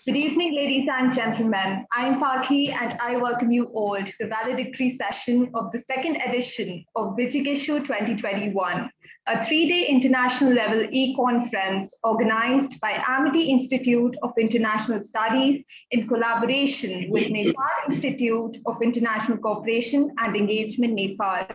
Good evening, ladies and gentlemen. I'm Paki and I welcome you all to the valedictory session of the second edition of Vijigishu 2021, a three-day international level e-conference organized by Amity Institute of International Studies in collaboration with Nepal Institute of International Cooperation and Engagement, Nepal,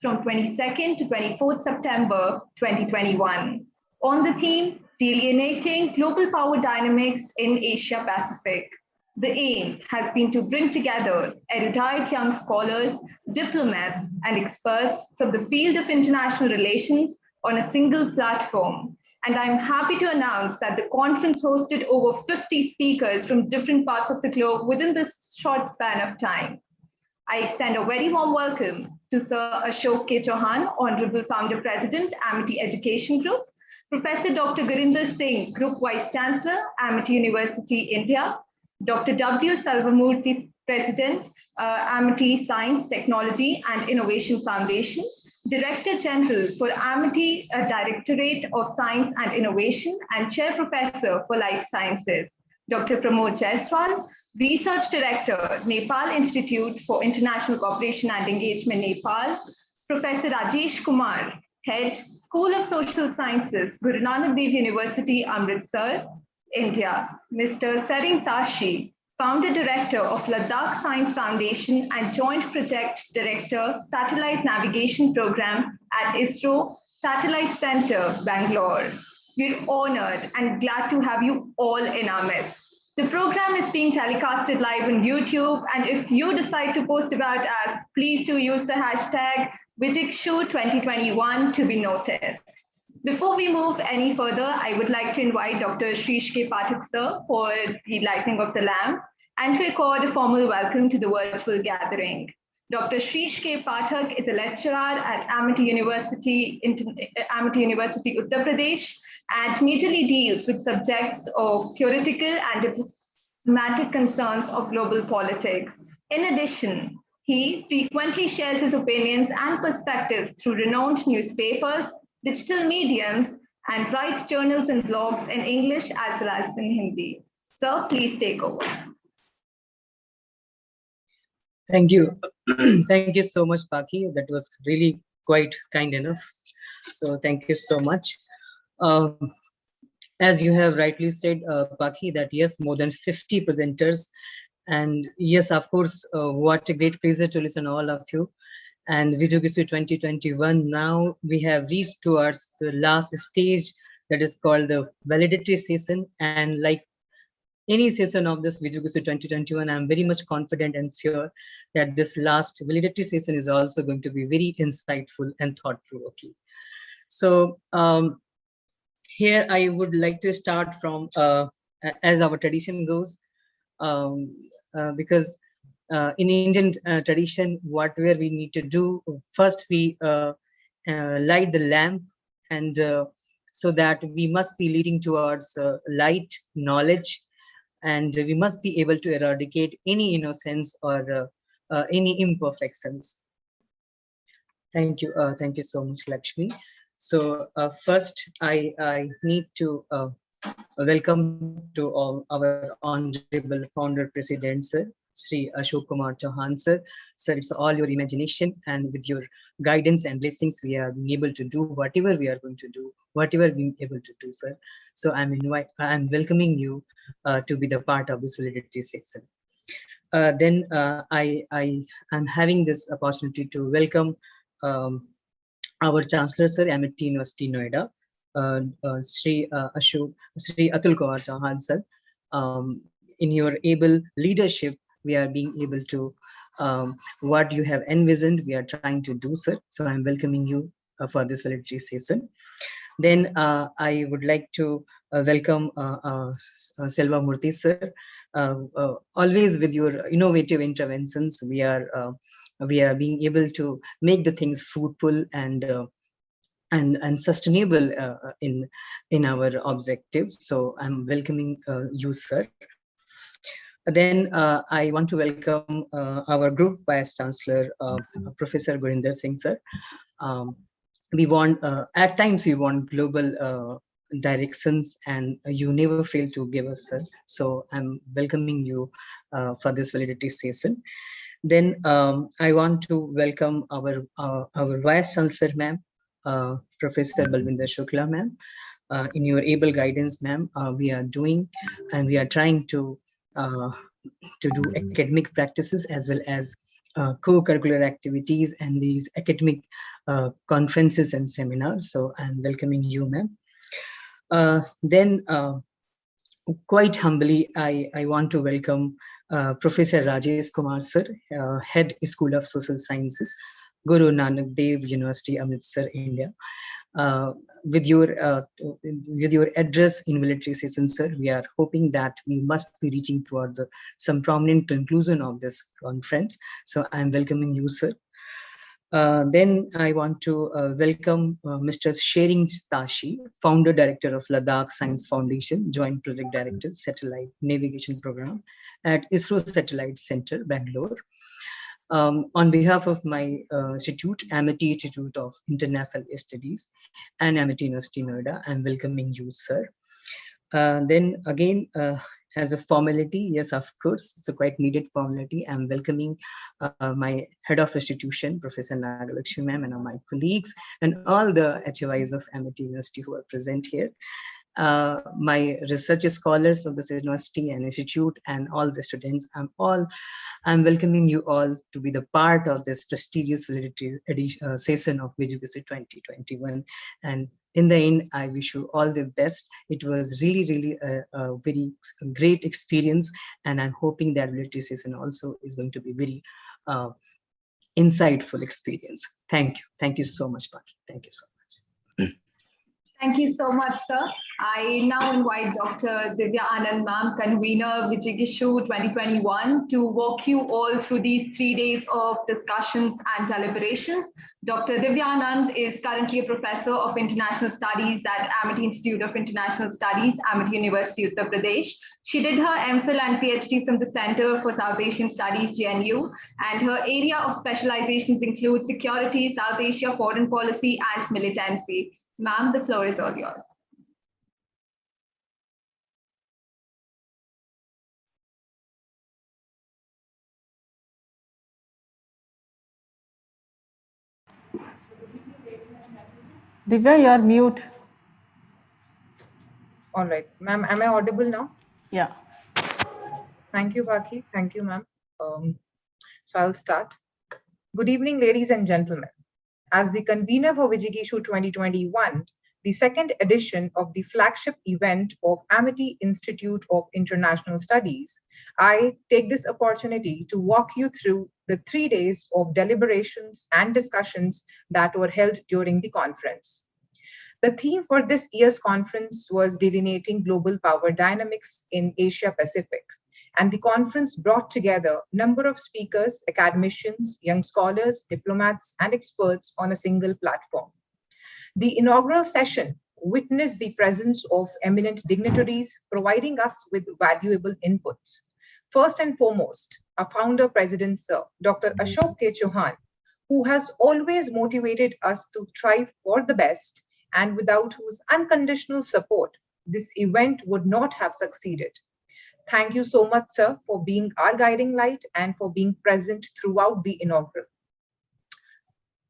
from 22nd to 24th September 2021. On the theme, Delineating Global Power Dynamics in Asia Pacific. The aim has been to bring together erudite young scholars, diplomats, and experts from the field of international relations on a single platform. And I'm happy to announce that the conference hosted over 50 speakers from different parts of the globe within this short span of time. I extend a very warm welcome to Sir Ashok K. Chauhan, Honorable Founder President, Amity Education Group, Professor Dr. Garinder Singh, Group Vice Chancellor, Amity University, India, Dr. W. Salvamurthy, President, Amity Science, Technology and Innovation Foundation, Director General for Amity Directorate of Science and Innovation, and Chair Professor for Life Sciences, Dr. Pramod Jaiswal, Research Director, Nepal Institute for International Cooperation and Engagement, Nepal, Professor Rajesh Kumar, Head, School of Social Sciences, Guru Nanak Dev University, Amritsar, India. Mr. Sering Tashi, Founder Director of Ladakh Science Foundation and Joint Project Director, Satellite Navigation Program at ISRO Satellite Center, Bangalore. We're honored and glad to have you all in our midst. The program is being telecasted live on YouTube, and if you decide to post about us, please do use the hashtag Vijigshu 2021 to be noticed. Before we move any further, I would like to invite Dr. Shrish K. Pathak sir for the lighting of the lamp and to accord a formal welcome to the virtual gathering. Dr. Shrish K. Pathak is a lecturer at Amity University, Uttar Pradesh, and majorly deals with subjects of theoretical and diplomatic concerns of global politics. In addition, he frequently shares his opinions and perspectives through renowned newspapers, digital mediums, and writes journals and blogs in English as well as in Hindi. Sir, please take over. Thank you. Thank you so much, Paki. That was really quite kind enough. So thank you so much. As you have rightly said, Paki, that yes, more than 50 presenters. And yes, of course, what a great pleasure to listen to all of you. And Vijigishu 2021, now we have reached towards the last stage that is called the Valedictory Session. And like any session of this Vijigishu 2021, I'm very much confident and sure that this last Valedictory Session is also going to be very insightful and thought-provoking. So here I would like to start from, as our tradition goes, because in Indian tradition, whatever we need to do, first we light the lamp, and so that we must be leading towards light, knowledge, and we must be able to eradicate any innocence or any imperfections. Thank you so much, Lakshmi. So first, I need to welcome to all our honorable founder president, sir, Sri Ashok Kumar Chauhan, sir. Sir, it's all your imagination, and with your guidance and blessings, we are being able to do whatever we are going to do, whatever we're able to do, sir. So I'm welcoming you to be the part of this valedictory session. Then I am having this opportunity to welcome our Chancellor, sir, Amity University, Noida, Sri Atul Kumar Chauhan, sir. In your able leadership, we are being able to what you have envisioned, we are trying to do, sir. So I'm welcoming you for this valedictory session. Then I would like to welcome Selva Murthy, sir. Always with your innovative interventions, we are being able to make the things fruitful and sustainable in our objectives. So I'm welcoming you, sir. Then I want to welcome our group vice chancellor, Professor Garinder Singh, sir. We want at times we want global directions, and you never fail to give us, sir. So I'm welcoming you for this validity session. Then I want to welcome our Vice Chancellor, ma'am, Professor Balvinder Shukla, ma'am. In your able guidance, ma'am, we are doing and we are trying uh, to do academic practices as well as co-curricular activities and these academic conferences and seminars. So I'm welcoming you, ma'am. Then quite humbly, I want to welcome Professor Rajesh Kumar, sir, Head School of Social Sciences, Guru Nanak Dev University, Amritsar, India. Uh, with your address in military session, sir, we are hoping that we must be reaching toward some prominent conclusion of this conference. So I am welcoming you, sir. Then I want to welcome Mr. Sharing Stashi, Founder Director of Ladakh Science Foundation, Joint Project Director, Satellite Navigation Program at ISRO Satellite Center, Bangalore. On behalf of my institute, Amity Institute of International Studies and Amity University, Noida, I'm welcoming you, sir. Then again, as a formality, yes, of course, it's a quite needed formality. I'm welcoming my head of institution, Professor Nagalakshmi ma'am, and all my colleagues, and all the HOIs of Amity University who are present here. My research scholars of this university and institute, and all the students, I'm welcoming you all to be the part of this prestigious session of VGBC 2021. And in the end, I wish you all the best. It was really a very great experience, and I'm hoping that validity session also is going to be very insightful experience. Thank you so much, Paki. Thank you so much. Thank you so much, sir. I now invite Dr. Divya Anand, ma'am, convener Vijigishu 2021, to walk you all through these 3 days of discussions and deliberations. Dr. Divya Anand is currently a professor of international studies at Amity Institute of International Studies, Amity University, Uttar Pradesh. She did her MPhil and PhD from the Center for South Asian Studies, GNU, and her area of specializations include security, South Asia, foreign policy, and militancy. Ma'am, the floor is all yours. Divya, you're mute. All right, ma'am, am I audible now? Yeah. Thank you, Baki. Thank you, ma'am. So I'll start. Good evening, ladies and gentlemen. As the convener for Vijigishu 2021, the second edition of the flagship event of Amity Institute of International Studies, I take this opportunity to walk you through the 3 days of deliberations and discussions that were held during the conference. The theme for this year's conference was delineating global power dynamics in Asia Pacific, and the conference brought together a number of speakers, academicians, young scholars, diplomats, and experts on a single platform. The inaugural session witnessed the presence of eminent dignitaries providing us with valuable inputs. First and foremost, our founder, President Sir, Dr. Ashok K. Chauhan, who has always motivated us to strive for the best, and without whose unconditional support, this event would not have succeeded. Thank you so much, sir, for being our guiding light and for being present throughout the inaugural.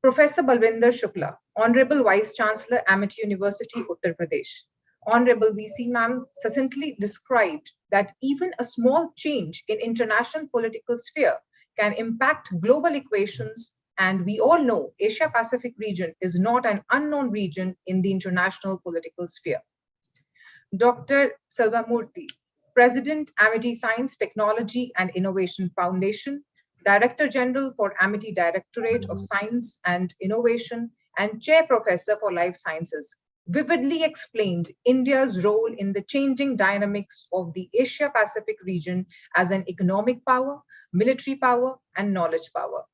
Professor Balvinder Shukla, Honorable Vice Chancellor, Amity University, Uttar Pradesh. Honorable VC ma'am succinctly described that even a small change in international political sphere can impact global equations, and we all know Asia-Pacific region is not an unknown region in the international political sphere. Dr. Selvamurthy, President, Amity Science, Technology and Innovation Foundation, Director General for Amity Directorate of Science and Innovation, and Chair Professor for Life Sciences, vividly explained India's role in the changing dynamics of the Asia-Pacific region as an economic power, military power, and knowledge power.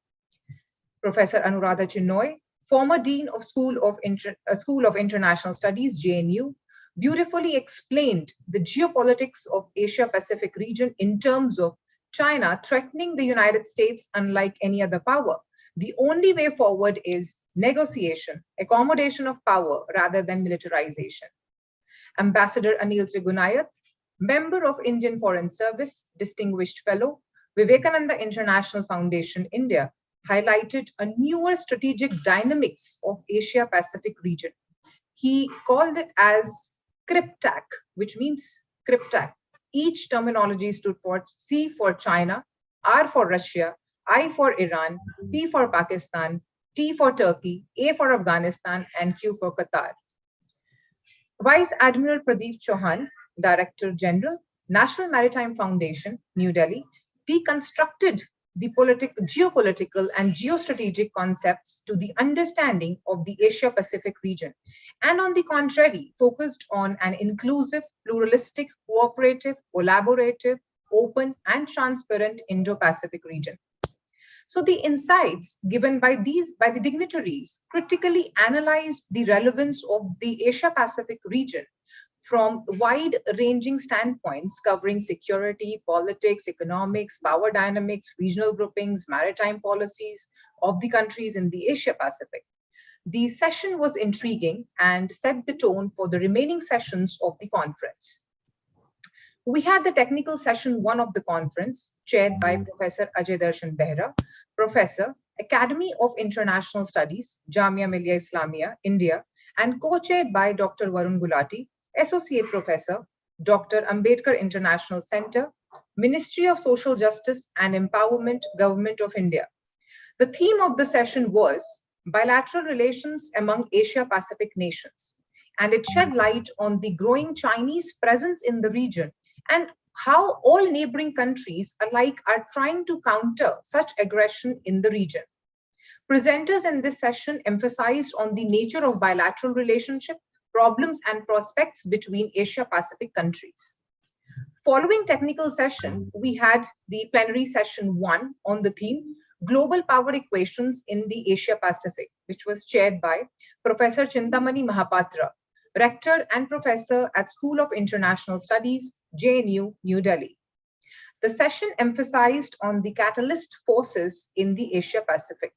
Professor Anuradha Chinoy, former Dean of School of International Studies, JNU, beautifully explained the geopolitics of Asia-Pacific region in terms of China threatening the United States unlike any other power. The only way forward is negotiation, accommodation of power rather than militarization. Ambassador Anil Trigunayat, Member of Indian Foreign Service, Distinguished Fellow, Vivekananda International Foundation, India, highlighted a newer strategic dynamics of Asia-Pacific region. He called it as CRIPTAC, which means CRIPTAC. Each terminology stood for C for China, R for Russia, I for Iran, P for Pakistan, T for Turkey, A for Afghanistan, and Q for Qatar. Vice Admiral Pradeep Chauhan, Director General, National Maritime Foundation, New Delhi, deconstructed the geopolitical and geostrategic concepts to the understanding of the Asia-Pacific region, and on the contrary, focused on an inclusive, pluralistic, cooperative, collaborative, open, and transparent Indo-Pacific region. So the insights given by the dignitaries critically analyzed the relevance of the Asia-Pacific region from wide-ranging standpoints covering security, politics, economics, power dynamics, regional groupings, maritime policies of the countries in the Asia-Pacific. The session was intriguing and set the tone for the remaining sessions of the conference. We had the technical session 1 of the conference, chaired by Professor Ajay Darshan Behra, Professor, Academy of International Studies, Jamia Millia Islamia, India, and co-chaired by Dr. Varun Gulati, Associate Professor, Dr. Ambedkar International Center, Ministry of Social Justice and Empowerment, Government of India. The theme of the session was bilateral relations among Asia-Pacific nations, and it shed light on the growing Chinese presence in the region and how all neighboring countries alike are trying to counter such aggression in the region. Presenters in this session emphasized on the nature of bilateral relationship, problems and prospects between Asia-Pacific countries. Following technical session, we had the plenary session 1 on the theme Global Power Equations in the Asia-Pacific, which was chaired by Professor Chintamani Mahapatra, Rector and Professor at School of International Studies, JNU, New Delhi. The session emphasized on the catalyst forces in the Asia-Pacific.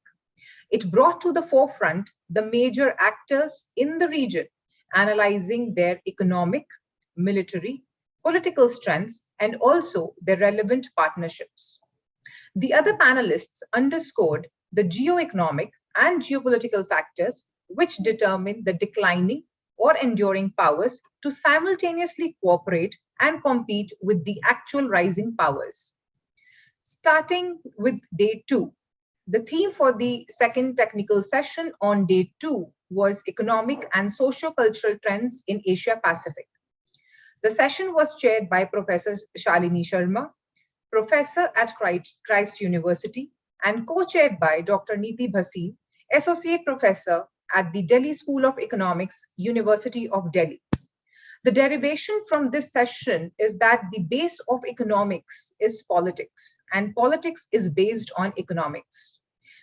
It brought to the forefront the major actors in the region, analyzing their economic, military, political strengths, and also their relevant partnerships. The other panelists underscored the geoeconomic and geopolitical factors which determine the declining or enduring powers to simultaneously cooperate and compete with the actual rising powers. Starting with day 2, the theme for the second technical session on day 2 was economic and socio-cultural trends in Asia-Pacific. The session was chaired by Professor Shalini Sharma, Professor at Christ University, and co-chaired by Dr. Neeti Bhasin, Associate Professor at the Delhi School of Economics, University of Delhi. The derivation from this session is that the base of economics is politics, and politics is based on economics.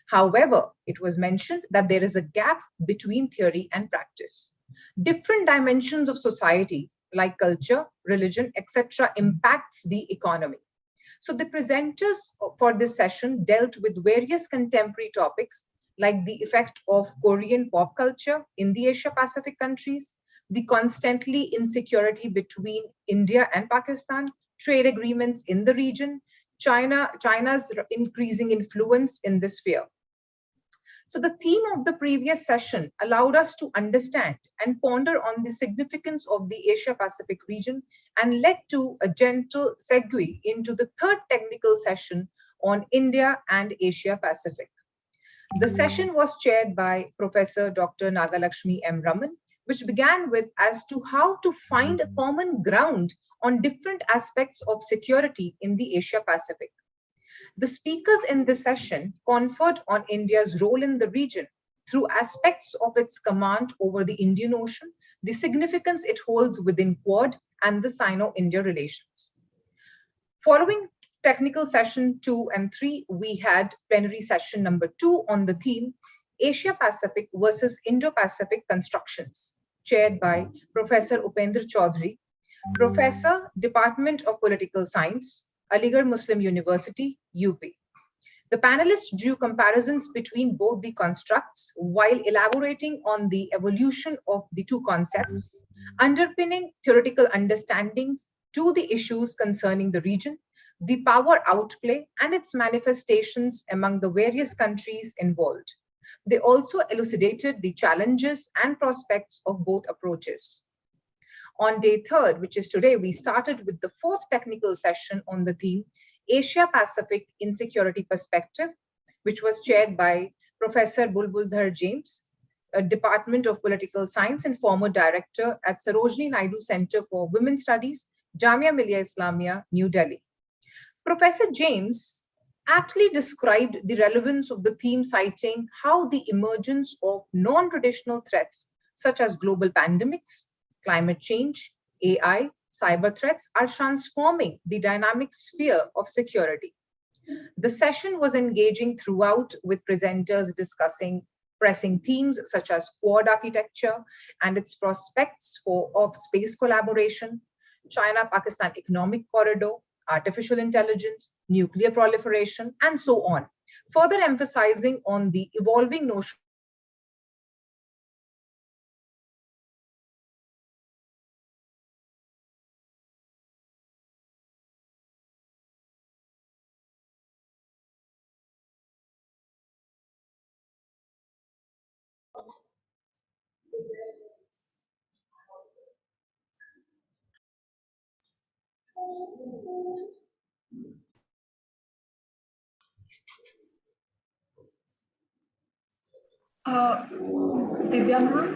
However, it was mentioned that there is a gap between theory and practice. Different dimensions of society, like culture, religion, etc., impacts the economy. So the presenters for this session dealt with various contemporary topics, like the effect of Korean pop culture in the Asia-Pacific countries, the constantly insecurity between India and Pakistan, trade agreements in the region, China's increasing influence in this sphere. So the theme of the previous session allowed us to understand and ponder on the significance of the Asia-Pacific region and led to a gentle segue into the third technical session on India and Asia-Pacific. The session was chaired by Professor Dr. Nagalakshmi M. Raman, which began with as to how to find a common ground on different aspects of security in the Asia-Pacific. The speakers in this session conferred on India's role in the region through aspects of its command over the Indian Ocean, the significance it holds within Quad, and the Sino-India relations. Following technical session 2 and 3, we had plenary session number 2 on the theme Asia-Pacific versus Indo-Pacific constructions, chaired by Professor Upendra Chaudhary, Professor, Department of Political Science, Aligarh Muslim University, UP. The panelists drew comparisons between both the constructs while elaborating on the evolution of the two concepts, underpinning theoretical understandings to the issues concerning the region, the power outplay and its manifestations among the various countries involved. They also elucidated the challenges and prospects of both approaches. On day third, which is today, we started with the fourth technical session on the theme Asia-Pacific Insecurity Perspective, which was chaired by Professor Bulbuldhar James, a Department of Political Science and former director at Sarojini Naidu Center for Women's Studies, Jamia Millia Islamia, New Delhi. Professor James aptly described the relevance of the theme, citing how the emergence of non-traditional threats such as global pandemics, climate change, AI, cyber threats are transforming the dynamic sphere of security. The session was engaging throughout, with presenters discussing pressing themes such as Quad architecture and its prospects of space collaboration, China-Pakistan economic corridor, artificial intelligence, nuclear proliferation, and so on, further emphasizing on the evolving notion Divya ma'am?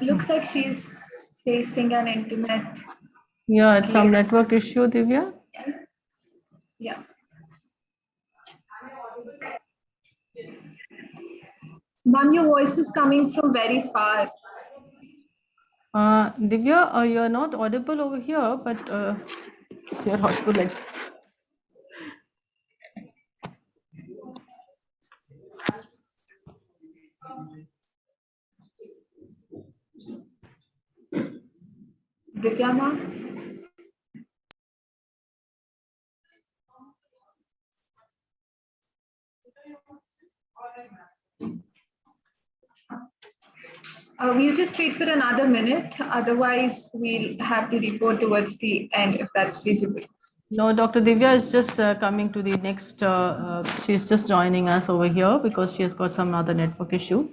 Looks like she's facing an internet. Yeah, it's some network issue, Divya. Yeah. Ma'am, your voice is coming from very far. Divya, you're not audible over here, but you're audible like this. Divya ma'am? We'll just wait for another minute. Otherwise, we'll have to report towards the end if that's feasible. No, Dr. Divya is just coming to the next, she's just joining us over here because she has got some other network issue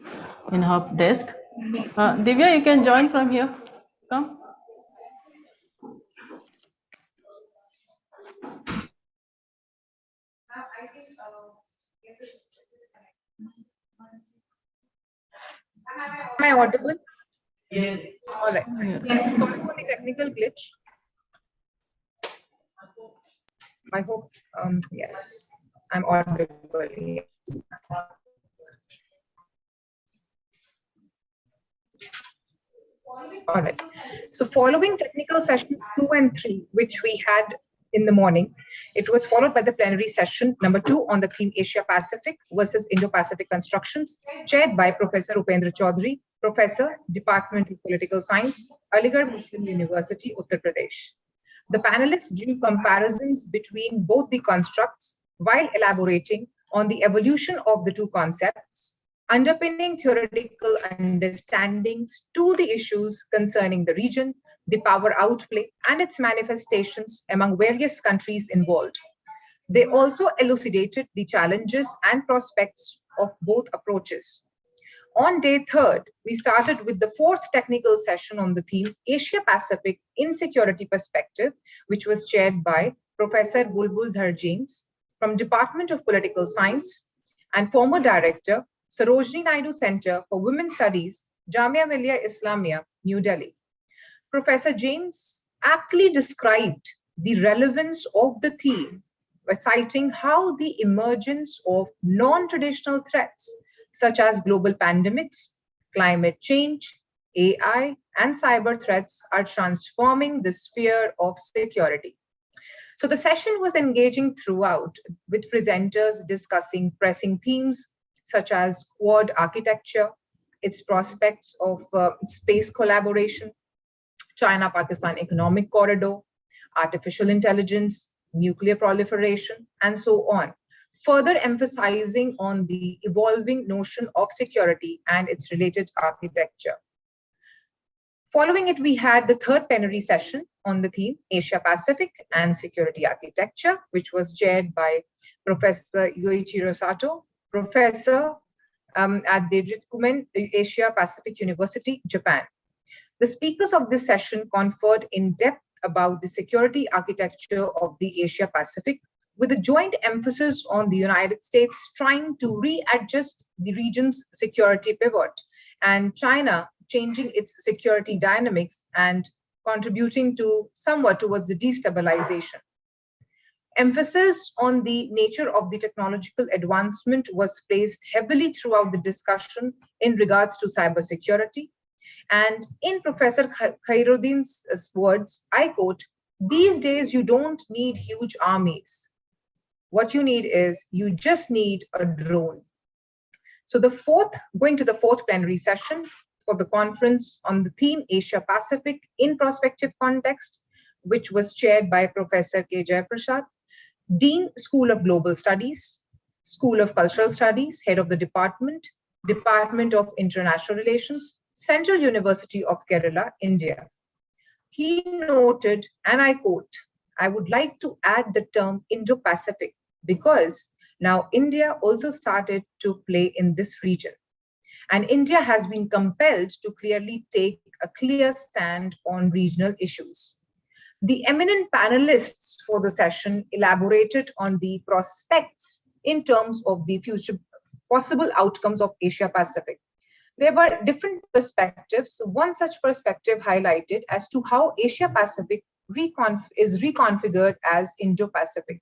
in her desk. Yes. Divya, you can join from here. Come. Am I audible? Yes. All right. Yes. Sorry for the technical glitch. I hope, yes, I'm audible. Yes. All right. So following technical session 2 and 3, which we had in the morning, it was followed by the plenary session number 2 on the theme Asia Pacific versus Indo-Pacific constructions, chaired by Professor Upendra Chaudhary, Professor, Department of Political Science, Aligarh Muslim University, Uttar Pradesh. The panelists drew comparisons between both the constructs while elaborating on the evolution of the two concepts, underpinning theoretical understandings to the issues concerning the region, the power outplay, and its manifestations among various countries involved. They also elucidated the challenges and prospects of both approaches. On day third, we started with the fourth technical session on the theme Asia-Pacific Insecurity Perspective, which was chaired by Professor Bulbuldhar James from Department of Political Science and former director, Sarojini Naidu Center for Women's Studies, Jamia Millia Islamia, New Delhi. Professor James aptly described the relevance of the theme by citing how the emergence of non-traditional threats such as global pandemics, climate change, AI, and cyber threats are transforming the sphere of security. So the session was engaging throughout, with presenters discussing pressing themes such as Quad architecture, its prospects of space collaboration, China-Pakistan economic corridor, artificial intelligence, nuclear proliferation, and so on, further emphasizing on the evolving notion of security and its related architecture. Following it, we had the third plenary session on the theme Asia Pacific and Security Architecture, which was chaired by Professor Yoichiro Sato, professor at the Rikumen Asia Pacific University, Japan. The speakers of this session conferred in depth about the security architecture of the Asia Pacific, with a joint emphasis on the United States trying to readjust the region's security pivot and China changing its security dynamics and contributing to somewhat towards the destabilization. Emphasis on the nature of the technological advancement was placed heavily throughout the discussion in regards to cybersecurity. And in Professor Khairuddin's words, I quote, "These days you don't need huge armies. What you need is, you just need a drone." So going to the fourth plenary session for the conference on the theme Asia Pacific in Prospective Context, which was chaired by Professor K. Jayaprasad, Dean, School of Global Studies, School of Cultural Studies, Head of the Department, Department of International Relations, Central University of Kerala, India. He noted, and I quote, "I would like to add the term Indo-Pacific because now India also started to play in this region. And India has been compelled to clearly take a clear stand on regional issues." The eminent panelists for the session elaborated on the prospects in terms of the future possible outcomes of Asia Pacific. There were different perspectives. One such perspective highlighted as to how Asia Pacific is reconfigured as Indo-Pacific.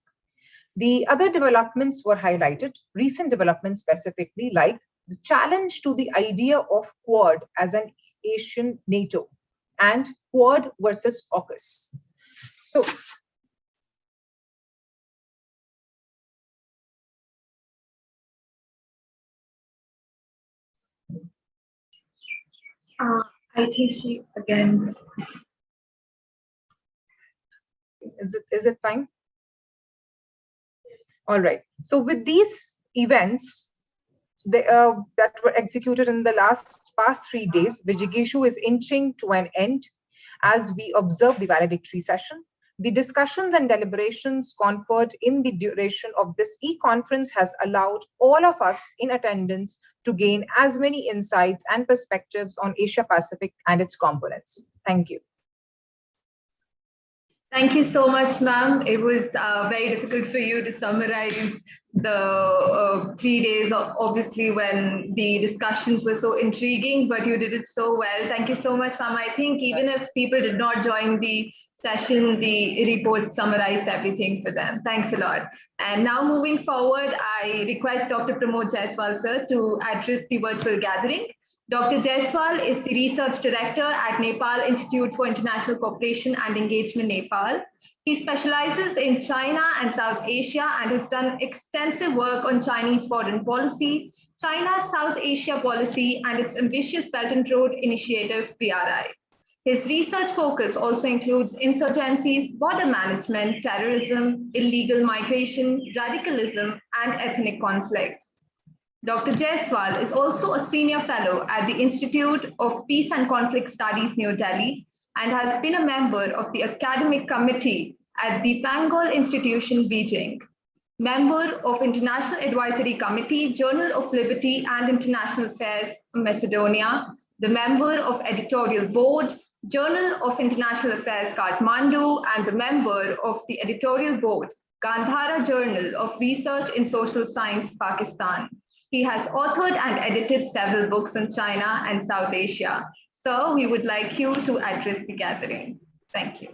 The other developments were highlighted, recent developments specifically, like the challenge to the idea of Quad as an Asian NATO and Quad versus AUKUS. So, I think she again. Is it fine? All right. So with these events that were executed in the past 3 days, Vijigishu is inching to an end as we observe the valedictory session. The discussions and deliberations conferred in the duration of this e-conference has allowed all of us in attendance to gain as many insights and perspectives on Asia Pacific and its components. Thank you. Thank you so much, ma'am. It was very difficult for you to summarize the 3 days, obviously, when the discussions were so intriguing, but you did it so well. Thank you so much, ma'am. I think even if people did not join the session, the report summarized everything for them. Thanks a lot. And now moving forward, I request Dr. Pramod Jaiswal, sir, to address the virtual gathering. Dr. Jaiswal is the Research Director at Nepal Institute for International Cooperation and Engagement, Nepal. He specializes in China and South Asia and has done extensive work on Chinese foreign policy, China's South Asia policy, and its ambitious Belt and Road Initiative, BRI. His research focus also includes insurgencies, border management, terrorism, illegal migration, radicalism, and ethnic conflicts. Dr. Jaiswal is also a senior fellow at the Institute of Peace and Conflict Studies, New Delhi, and has been a member of the academic committee at the Pangol Institution, Beijing, member of International Advisory Committee, Journal of Liberty and International Affairs, Macedonia, the member of Editorial Board, Journal of International Affairs, Kathmandu, and the member of the Editorial Board, Gandhara Journal of Research in Social Science, Pakistan. He has authored and edited several books on China and South Asia. So we would like you to address the gathering. Thank you.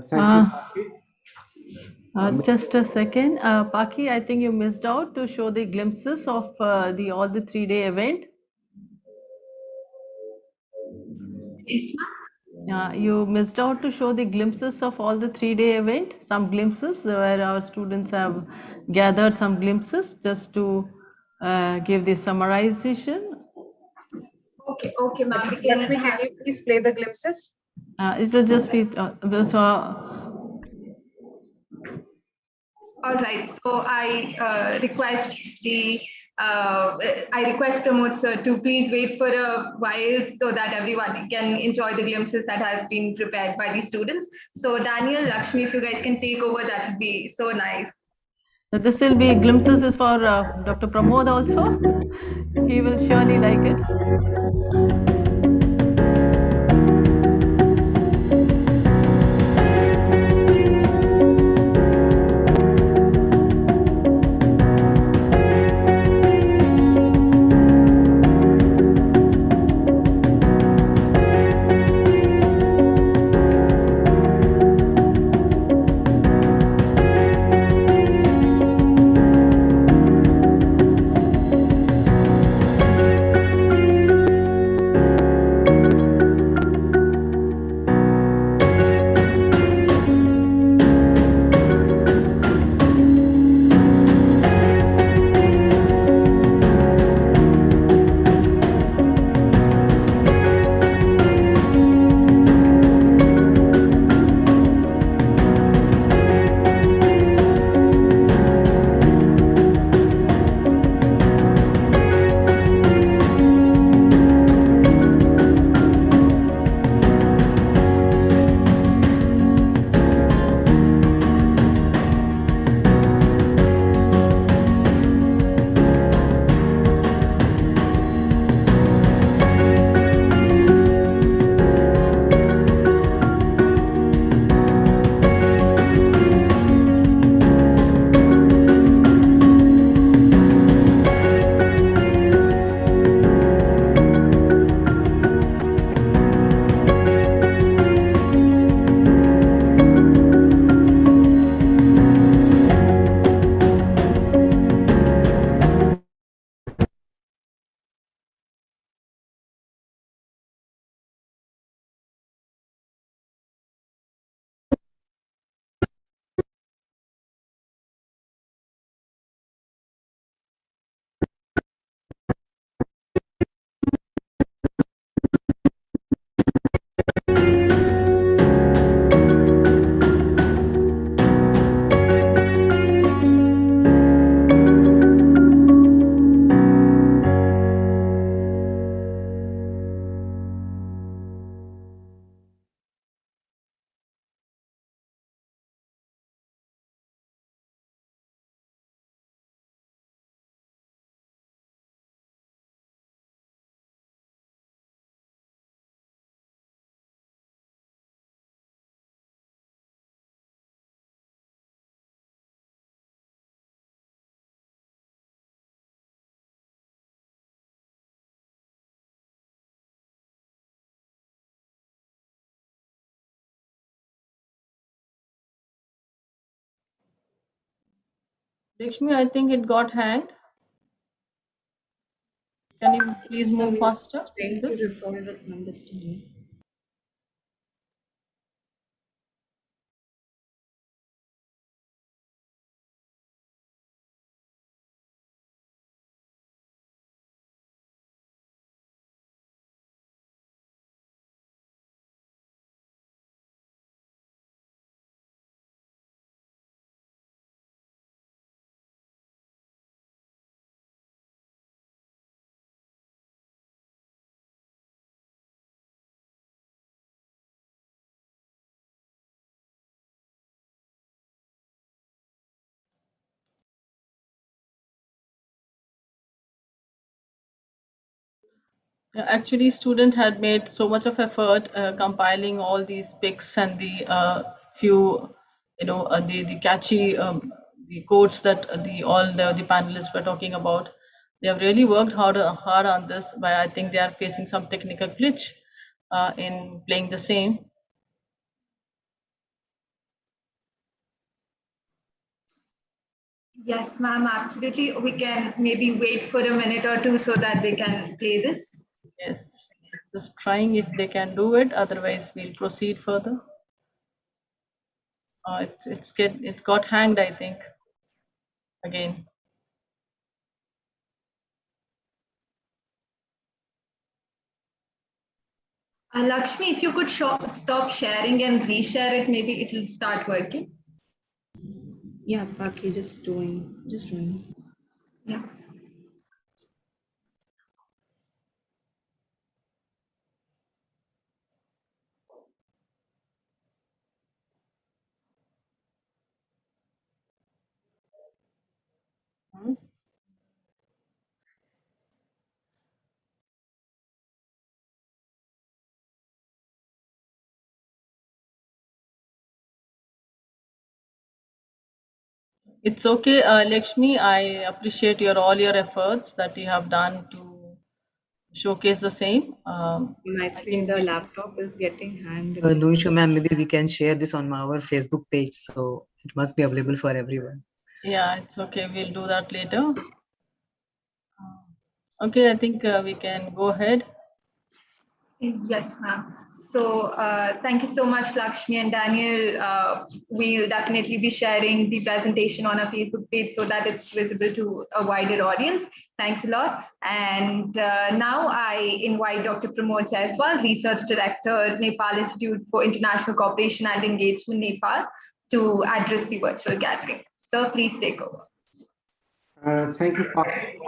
Thank you. Just a second, Paki, I think you missed out to show the glimpses of all the 3-day event. Yes, ma'am. You missed out to show the glimpses of all the 3-day event, some glimpses where our students have gathered some glimpses just to give the summarization. Okay, ma'am. Can you please play the glimpses? It will just be All right, so I request Pramod sir to please wait for a while so that everyone can enjoy the glimpses that have been prepared by the students. So Daniel, Lakshmi, if you guys can take over, that would be so nice. So this will be glimpses is for Dr. Pramod also. He will surely like it. Lakshmi, I think it got hanged. Can you please move faster? Trying to This? resolve it, understanding. Yeah, actually, student had made so much of effort compiling all these pics and the few, the catchy the quotes that the panelists were talking about. They have really worked hard on this, but I think they are facing some technical glitch in playing the same. Yes, ma'am, absolutely. We can maybe wait for a minute or two so that they can play this. Yes, just trying if they can do it. Otherwise, we'll proceed further. It got hanged, I think, again. Lakshmi, if you could stop sharing and reshare it, maybe it will start working. Yeah, Paki, just doing. Yeah. It's okay, Lakshmi. I appreciate all your efforts that you have done to showcase the same. I Actually, think the we, laptop is getting hanged. No issue, ma'am. Maybe we can share this on our Facebook page, so it must be available for everyone. yeah, it's okay. We'll do that later. Okay, I think we can go ahead. Yes, ma'am. So thank you so much, Lakshmi and Daniel. We'll definitely be sharing the presentation on our Facebook page so that it's visible to a wider audience. Thanks a lot. And now I invite Dr. Pramod Jaiswal, Research Director, Nepal Institute for International Cooperation and Engagement, Nepal, to address the virtual gathering. Sir, please take over. Thank you, Paki.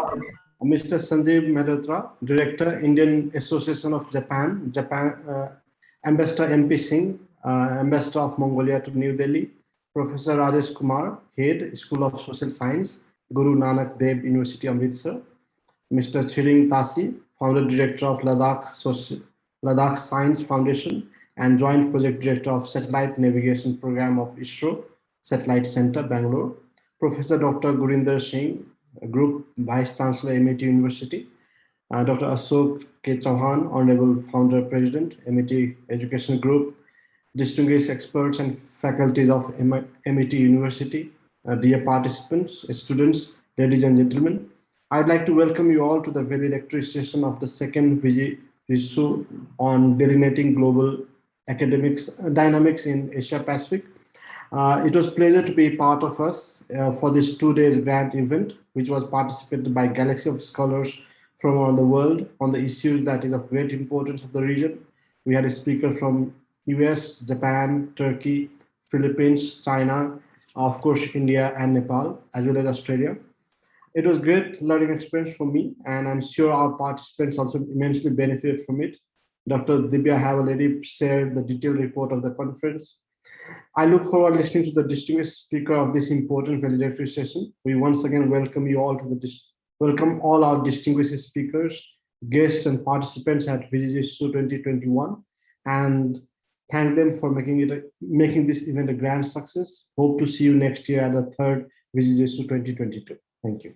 Mr. Sanjeev Mehrotra, Director, Indian Association of Japan, Ambassador MP Singh, Ambassador of Mongolia to New Delhi, Professor Rajesh Kumar, Head, School of Social Science, Guru Nanak Dev University, Amritsar, Mr. Chiring Tasi, Founder Director of Ladakh Science Foundation and Joint Project Director of Satellite Navigation Program of ISRO, Satellite Center, Bangalore, Professor Dr. Garinder Singh, Group Vice Chancellor, MIT University, Dr. Ashok K. Chauhan, Honorable Founder President, MIT Education Group, distinguished experts and faculties of MIT University, dear participants, students, ladies and gentlemen, I'd like to welcome you all to the valedictory session of the second VG on delineating global academics dynamics in Asia Pacific. It was a pleasure to be part of us for this 2 days grand event, which was participated by a galaxy of scholars from around the world on the issues that is of great importance of the region. We had a speaker from US, Japan, Turkey, Philippines, China, of course, India and Nepal, as well as Australia. It was great learning experience for me, and I'm sure our participants also immensely benefited from it. Dr. Dibya have already shared the detailed report of the conference. I look forward to listening to the distinguished speaker of this important valedictory session. We once again welcome you all to welcome all our distinguished speakers, guests, and participants at VGSU 2021, and thank them for making this event a grand success. Hope to see you next year at the third VGSU 2022. Thank you.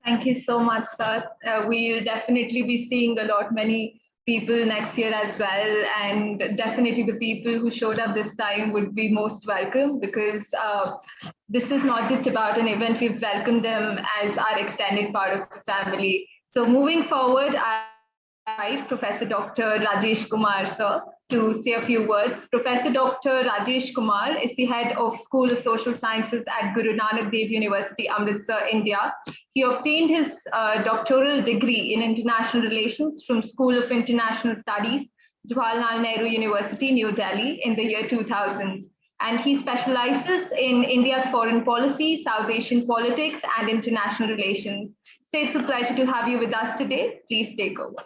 Thank you so much, sir. We'll definitely be seeing many people next year as well. And definitely the people who showed up this time would be most welcome, because this is not just about an event. We've welcomed them as our extended part of the family. So moving forward, I invite Professor Dr. Rajesh Kumar, sir, to say a few words. Professor Dr. Rajesh Kumar is the head of School of Social Sciences at Guru Nanak Dev University, Amritsar, India. He obtained his doctoral degree in international relations from School of International Studies, Jawaharlal Nehru University, New Delhi, in the year 2000. And he specializes in India's foreign policy, South Asian politics, and international relations. So it's a pleasure to have you with us today. Please take over.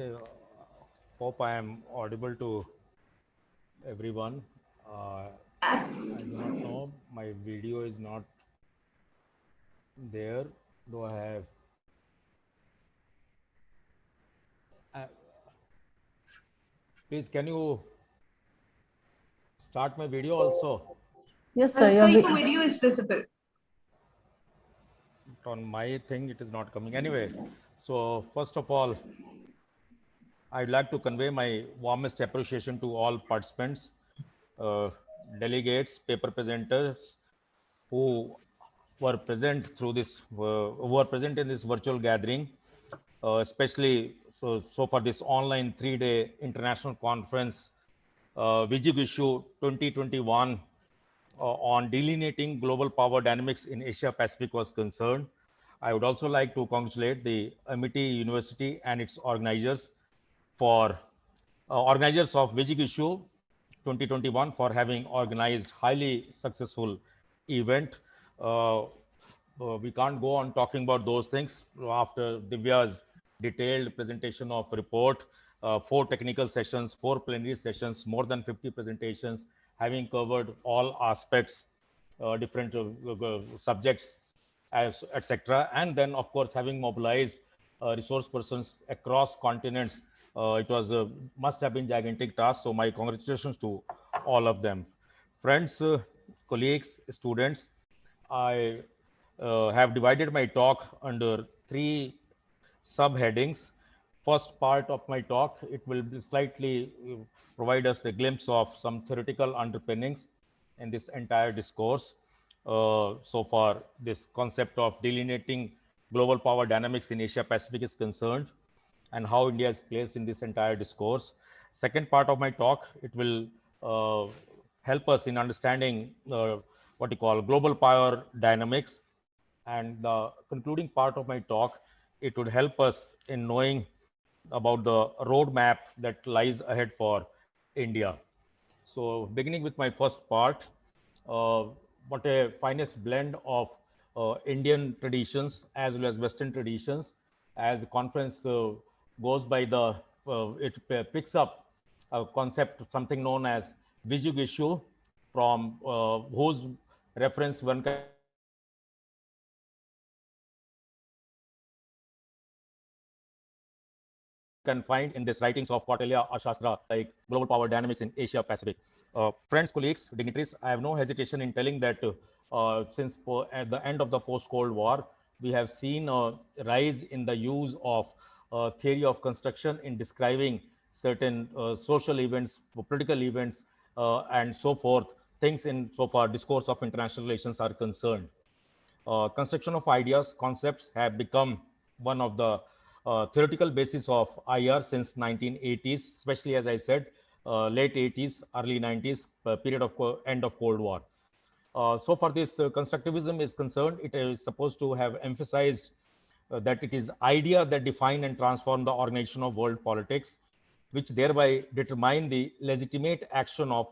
Okay, hope I am audible to everyone. Absolutely. I do not know, my video is not there, though I have. Please, can you start my video also? Yes, So sir. your video is visible. On my thing, it is not coming. Anyway, so first of all, I'd like to convey my warmest appreciation to all participants, delegates, paper presenters, who were present through this, who were present in this virtual gathering, especially so for this online 3-day international conference, Vijigishu 2021, on delineating global power dynamics in Asia Pacific was concerned. I would also like to congratulate the Amity University and its organizers for organizers of Vijigishu 2021 for having organized highly successful event. We can't go on talking about those things after Divya's detailed presentation of report, 4 technical sessions, 4 plenary sessions, more than 50 presentations, having covered all aspects, different subjects, etc. And then, of course, having mobilized resource persons across continents, it was must have been gigantic task. So my congratulations to all of them. Friends, colleagues, students, I have divided my talk under 3 subheadings. First part of my talk, it will slightly provide us a glimpse of some theoretical underpinnings in this entire discourse. So far, this concept of delineating global power dynamics in Asia Pacific is concerned, and how India is placed in this entire discourse. Second part of my talk, it will help us in understanding what you call global power dynamics. And the concluding part of my talk, it would help us in knowing about the roadmap that lies ahead for India. So beginning with my first part, uh, what a finest blend of Indian traditions as well as Western traditions. As the conference goes by, it picks up a concept, something known as Vijugishu, from whose reference one can find in this writings of Kautilya, Ashastra, like global power dynamics in Asia Pacific. Friends, colleagues, dignitaries, I have no hesitation in telling that since at the end of the post-Cold War, we have seen a rise in the use of theory of construction in describing certain social events, political events, and so forth, things in so far discourse of international relations are concerned. Construction of ideas, concepts have become one of the theoretical basis of IR since 1980s, especially as I said, late 80s, early 90s, period of end of Cold War. So far this constructivism is concerned, it is supposed to have emphasized that it is idea that define and transform the organization of world politics, which thereby determine the legitimate action of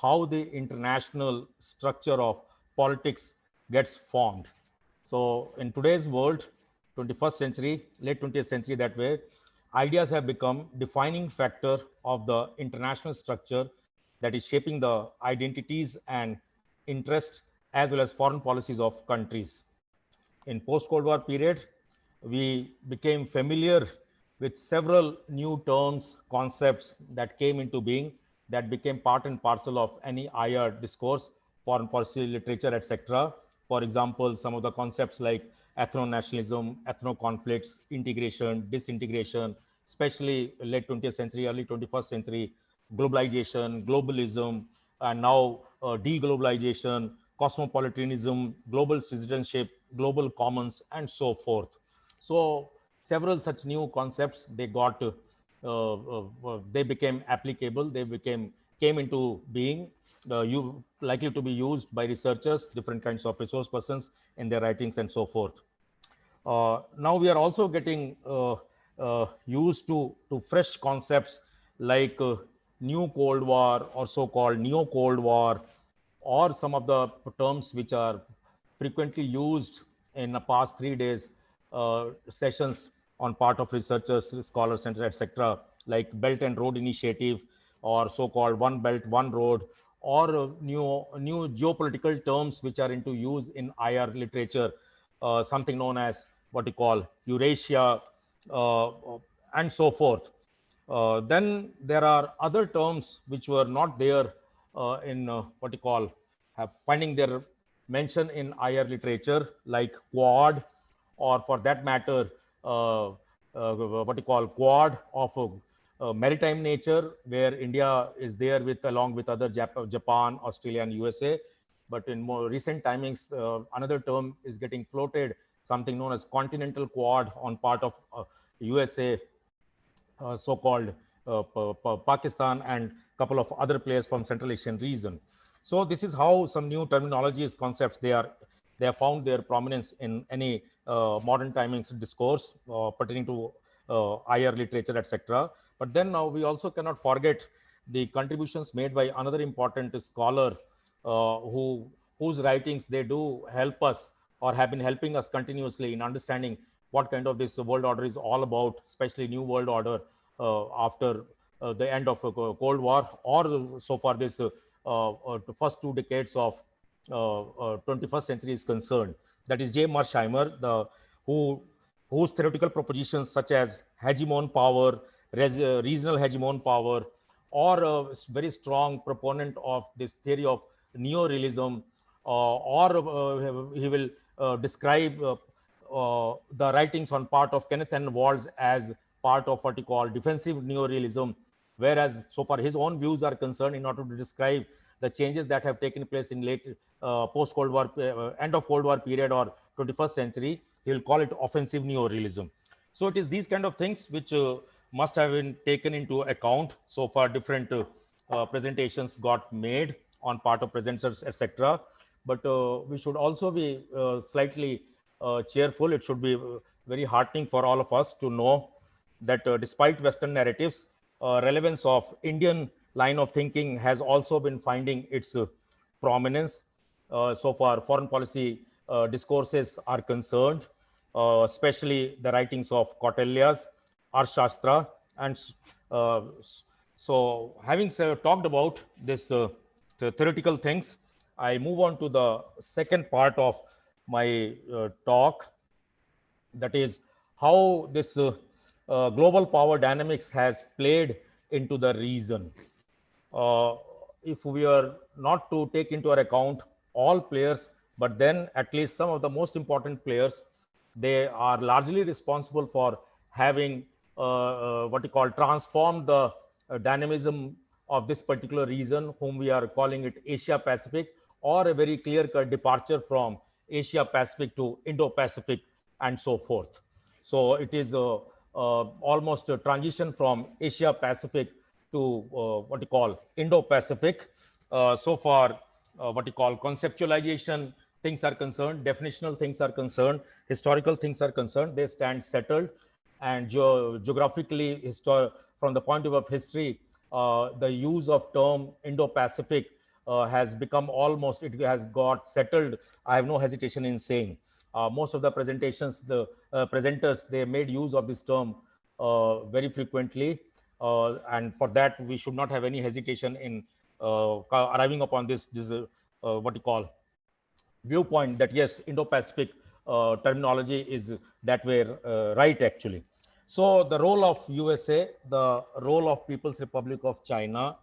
how the international structure of politics gets formed. So in today's world, 21st century, late 20th century that way, ideas have become defining factor of the international structure that is shaping the identities and interests as well as foreign policies of countries. In post-Cold War period, we became familiar with several new terms, concepts that came into being, that became part and parcel of any IR discourse, foreign policy literature, etc. For example, some of the concepts like ethno-nationalism, ethno-conflicts, integration, disintegration, especially late 20th century, early 21st century, globalization, globalism, and now deglobalization, cosmopolitanism, global citizenship, global commons, and so forth. So several such new concepts they became applicable. They came into being. You likely to be used by researchers, different kinds of resource persons in their writings and so forth. Now we are also getting used to fresh concepts like new Cold War or so-called neo Cold War, or some of the terms which are frequently used in the past 3 days sessions on part of researchers, scholars, etc., like Belt and Road Initiative, or so-called One Belt, One Road, or new geopolitical terms which are into use in IR literature, something known as what you call Eurasia, uh, and so forth. Then there are other terms which were not there in what you call have finding their mention in IR literature, like Quad, or for that matter, what you call Quad of maritime nature, where India is there with along with other Japan, Australia, and USA. But in more recent timings, another term is getting floated, something known as continental Quad on part of USA, so-called Pakistan, and a couple of other players from Central Asian region. So this is how some new terminologies, concepts, they have found their prominence in any modern timings discourse pertaining to higher literature, etc. But then now we also cannot forget the contributions made by another important scholar whose writings they do help us or have been helping us continuously in understanding what kind of this world order is all about, especially new world order after the end of Cold War, or so far this the first 2 decades of 21st century is concerned. That is J. Mersheimer, who whose theoretical propositions such as hegemon power, regional hegemon power, or a very strong proponent of this theory of neorealism, or he will describe the writings on part of Kenneth N. Walls as part of what he called defensive neorealism, whereas so far his own views are concerned, in order to describe the changes that have taken place in late post-Cold War, end of Cold War period or 21st century, he will call it offensive neorealism. So it is these kind of things which must have been taken into account. So far different presentations got made on part of presenters, etc. But we should also be slightly cheerful. It should be very heartening for all of us to know that despite Western narratives, relevance of Indian line of thinking has also been finding its prominence. So far, foreign policy discourses are concerned, especially the writings of Kautyalas, Arthashastra, and so having talked about this the theoretical things, I move on to the second part of my talk, that is how this global power dynamics has played into the reason. If we are not to take into account all players, but then at least some of the most important players, they are largely responsible for having what you call transformed the dynamism of this particular region, whom we are calling it Asia Pacific, or a very clear cut departure from Asia Pacific to Indo Pacific and so forth. So it is almost a transition from Asia Pacific to what you call Indo Pacific. So far, what you call conceptualization things are concerned, definitional things are concerned, historical things are concerned, they stand settled. And geographically, from the point of view of history, the use of term Indo-Pacific has become almost, it has got settled. I have no hesitation in saying. Most of the presentations, the presenters, they made use of this term very frequently. And for that, we should not have any hesitation in arriving upon this what you call viewpoint that yes, Indo-Pacific terminology is that way right actually. So the role of USA, the role of People's Republic of China,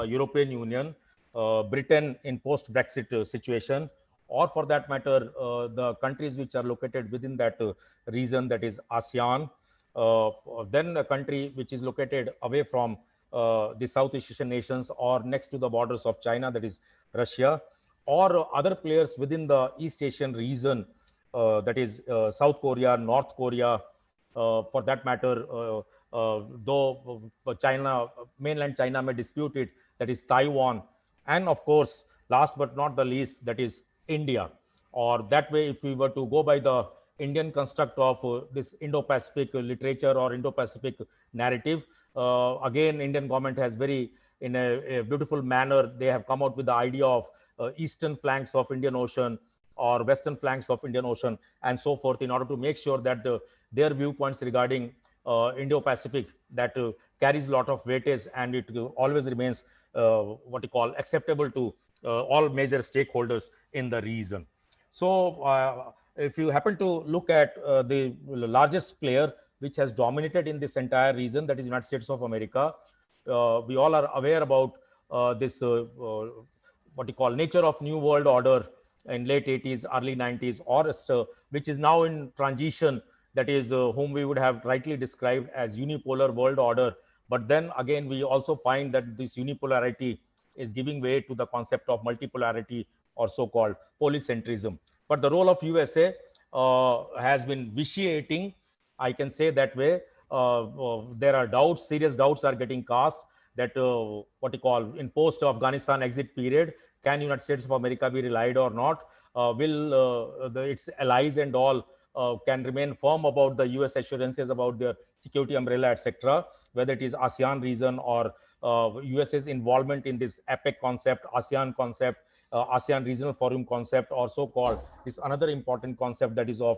European Union, Britain in post-Brexit situation, or for that matter, the countries which are located within that region, that is ASEAN, then a country which is located away from the Southeast Asian nations or next to the borders of China, that is Russia, or other players within the East Asian region, that is South Korea, North Korea, for that matter, though China, mainland China may dispute it, that is Taiwan, and of course, last but not the least, that is India. Or that way, if we were to go by the Indian construct of this Indo-Pacific literature or Indo-Pacific narrative, again, Indian government has very, in a beautiful manner, they have come out with the idea of eastern flanks of Indian Ocean or western flanks of Indian Ocean and so forth, in order to make sure that their viewpoints regarding Indo-Pacific that carries a lot of weightage, and it always remains what you call acceptable to all major stakeholders in the region. So if you happen to look at the largest player which has dominated in this entire region, that is United States of America, we all are aware about this what you call nature of new world order in late 80s, early 90s, or which is now in transition, that is whom we would have rightly described as unipolar world order. But then again, we also find that this unipolarity is giving way to the concept of multipolarity or so-called polycentrism. But the role of USA has been vitiating, I can say that way. There are doubts, serious doubts are getting cast that what you call in post-Afghanistan exit period, can United States of America be relied or not? Will its allies and all can remain firm about the US assurances about their security umbrella, etc., whether it is ASEAN region or US's involvement in this APEC concept, ASEAN concept, ASEAN Regional Forum concept, or so-called this another important concept that is of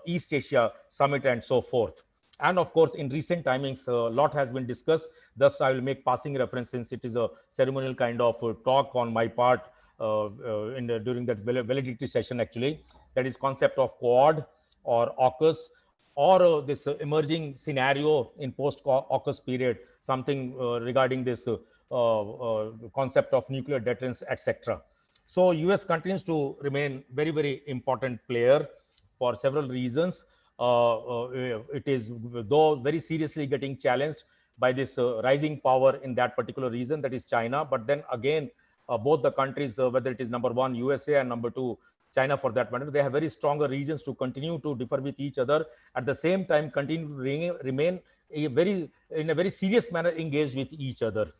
East Asia Summit and so forth. And of course, in recent timings, a lot has been discussed. Thus, I will make passing reference since it is a ceremonial kind of talk on my part during that valedictory session, actually. That is concept of Quad or AUKUS, or this emerging scenario in post-AUKUS period, something regarding this concept of nuclear deterrence, etc. So US continues to remain very, very important player for several reasons. It is, though, very seriously getting challenged by this rising power in that particular region, that is China. But then again, both the countries, whether it is number one USA and number two China for that matter, they have very stronger reasons to continue to differ with each other. At the same time, continue to remain in a very serious manner engaged with each other.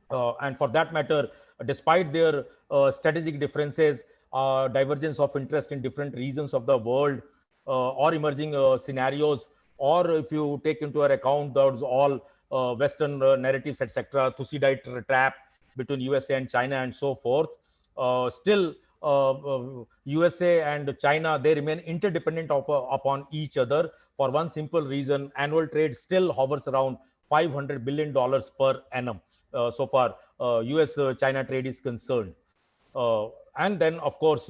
And for that matter, despite their strategic differences, divergence of interest in different regions of the world, or emerging scenarios, or if you take into account those all Western narratives, etc., Thucydides trap between USA and China and so forth, still USA and China, they remain interdependent upon each other for one simple reason: annual trade still hovers around $500 billion per annum. So far US China trade is concerned. And then of course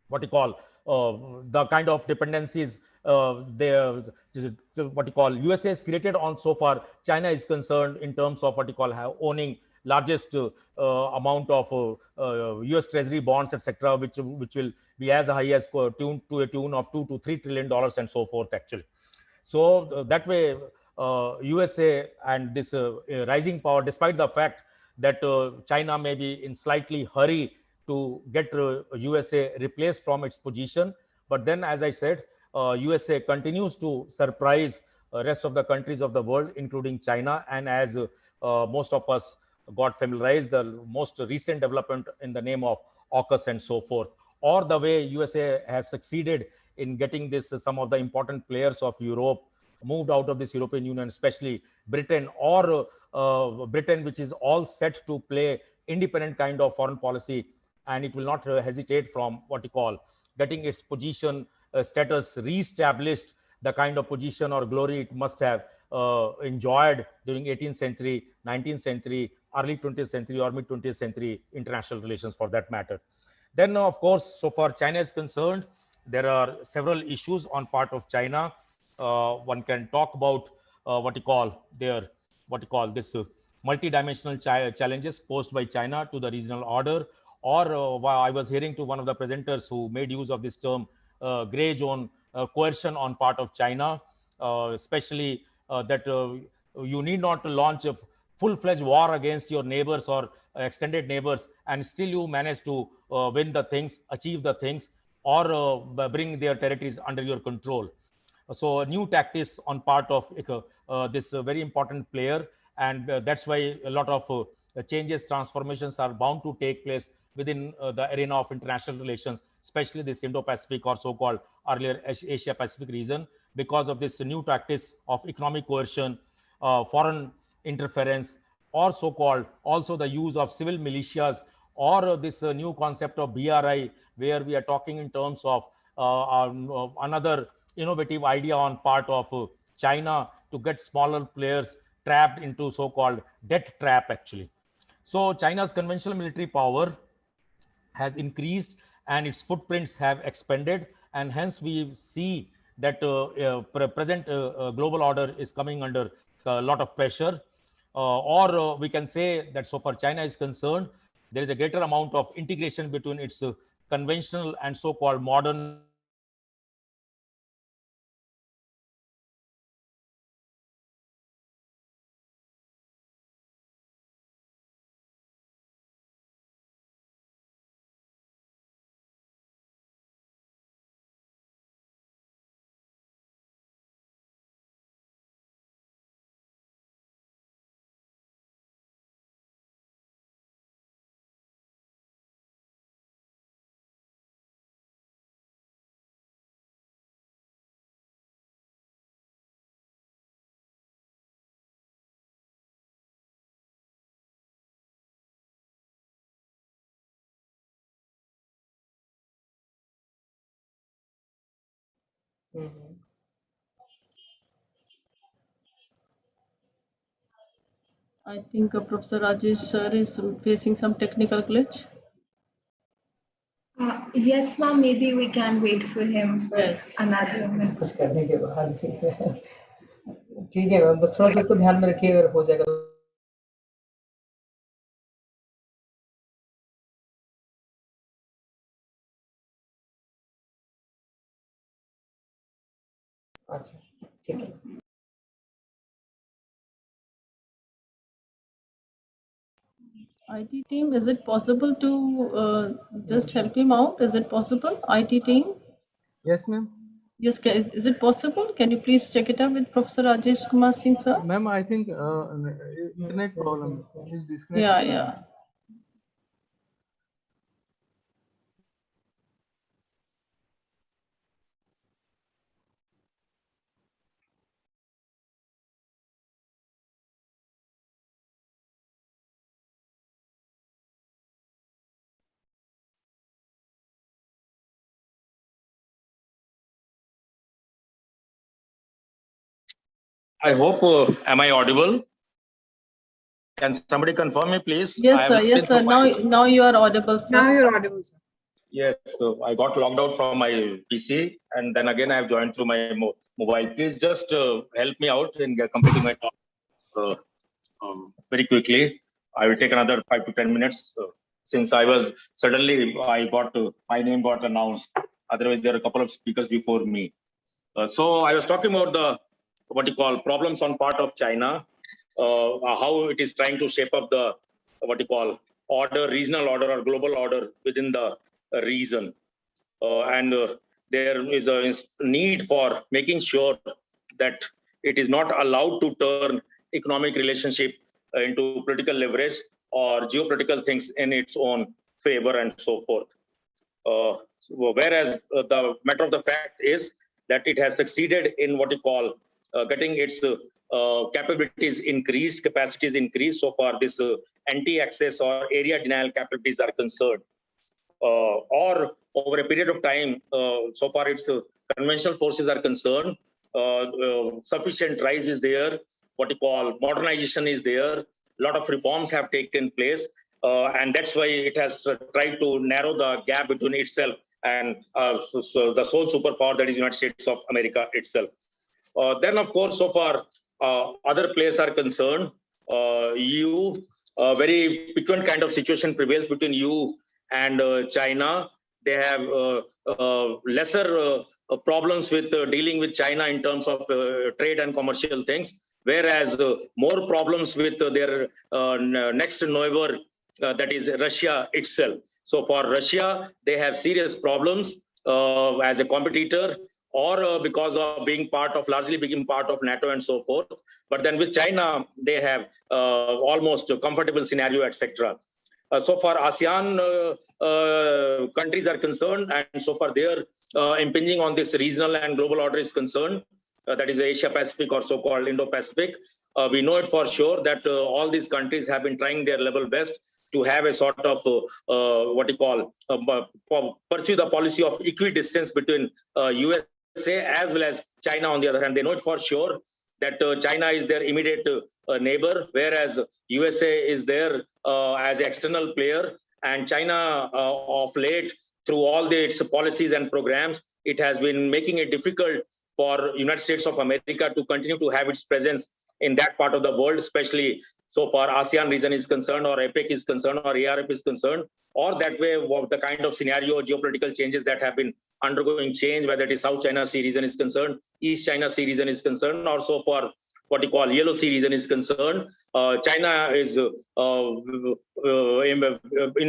what you call the kind of dependencies what you call USA is created on, so far China is concerned, in terms of what you call owning largest amount of US Treasury bonds, etc., which will be as high as to a tune of $2 to $3 trillion and so forth, actually. So that way, USA and this rising power, despite the fact that China may be in slightly hurry to get USA replaced from its position, but then, as I said, USA continues to surprise rest of the countries of the world, including China. And as most of us got familiarized, the most recent development in the name of AUKUS and so forth, or the way USA has succeeded in getting this some of the important players of Europe moved out of this European Union, especially Britain, or Britain, which is all set to play independent kind of foreign policy, and it will not hesitate from what you call getting its position status re-established, the kind of position or glory it must have enjoyed during 18th century, 19th century, early 20th century, or mid 20th century international relations for that matter. Then, of course, so far China is concerned, there are several issues on part of China. One can talk about what you call this multi-dimensional challenges posed by China to the regional order, or I was hearing to one of the presenters who made use of this term, gray zone coercion on part of China, especially that you need not to launch a full-fledged war against your neighbors or extended neighbors, and still you manage to win the things, achieve the things, or bring their territories under your control. So new tactics on part of this very important player, and that's why a lot of changes, transformations are bound to take place within the arena of international relations, especially this Indo-Pacific, or so-called earlier Asia-Pacific region, because of this new tactics of economic coercion, foreign interference, or so-called also the use of civil militias, or this new concept of BRI, where we are talking in terms of another innovative idea on part of China to get smaller players trapped into so-called debt trap, actually. So China's conventional military power has increased and its footprints have expanded, and hence we see that present global order is coming under a lot of pressure. Or we can say that so far China is concerned, there is a greater amount of integration between its conventional and so-called modern I think Professor Rajesh sir is facing some technical glitch. Yes, ma'am, maybe we can wait for him for Yes. another minute. कुछ करने के बाद ठीक है ma'am, बस थोड़ा सा इसको ध्यान में रखिए, अगर हो जाएगा तो। अच्छा ठीक है। IT team, is it possible to just help him out? Is it possible? IT team? Yes, ma'am. Yes, is it possible? Can you please check it out with Professor Rajesh Kumar Singh, sir? Ma'am, I think internet problem is disconnected. Yeah, yeah. I hope, am I audible? Can somebody confirm me, please? Yes, sir. Yes, sir. Now you are audible, sir. Now you're audible, sir. Yes, so I got logged out from my PC and then again I have joined through my mobile. Please just help me out in completing my talk very quickly. I will take another 5 to 10 minutes since I was suddenly, my name got announced. Otherwise, there are a couple of speakers before me. So I was talking about the what you call problems on part of China, how it is trying to shape up the what you call order, regional order or global order within the region, and there is a need for making sure that it is not allowed to turn economic relationship into political leverage or geopolitical things in its own favor and so forth. Whereas the matter of the fact is that it has succeeded in what you call getting its capabilities increased, capacities increased. So far, this anti-access or area denial capabilities are concerned. Or over a period of time, so far its conventional forces are concerned, sufficient rise is there, what you call modernization is there, a lot of reforms have taken place, and that's why it has tried to narrow the gap between itself and so the sole superpower that is United States of America itself. Then, of course, so far, other players are concerned. EU, very piquant kind of situation prevails between EU and China. They have lesser problems with dealing with China in terms of trade and commercial things, whereas more problems with their next neighbor, that is Russia itself. So for Russia, they have serious problems as a competitor, or because of largely being part of NATO and so forth. But then with China, they have almost a comfortable scenario, etc. So far, ASEAN countries are concerned, and so far they are impinging on this regional and global order is concerned. That is Asia Pacific or so-called Indo-Pacific. We know it for sure that all these countries have been trying their level best to have a sort of what you call pursue the policy of equidistance between USA as well as China. On the other hand, they know it for sure that China is their immediate neighbor, whereas USA is there as an external player, and China of late, through all its policies and programs, it has been making it difficult for United States of America to continue to have its presence in that part of the world, especially so far ASEAN region is concerned, or APEC is concerned, or ARF is concerned, or that way the kind of scenario, geopolitical changes that have been undergoing change, whether it is South China Sea region is concerned, East China Sea region is concerned, or so far what you call Yellow Sea region is concerned. China is in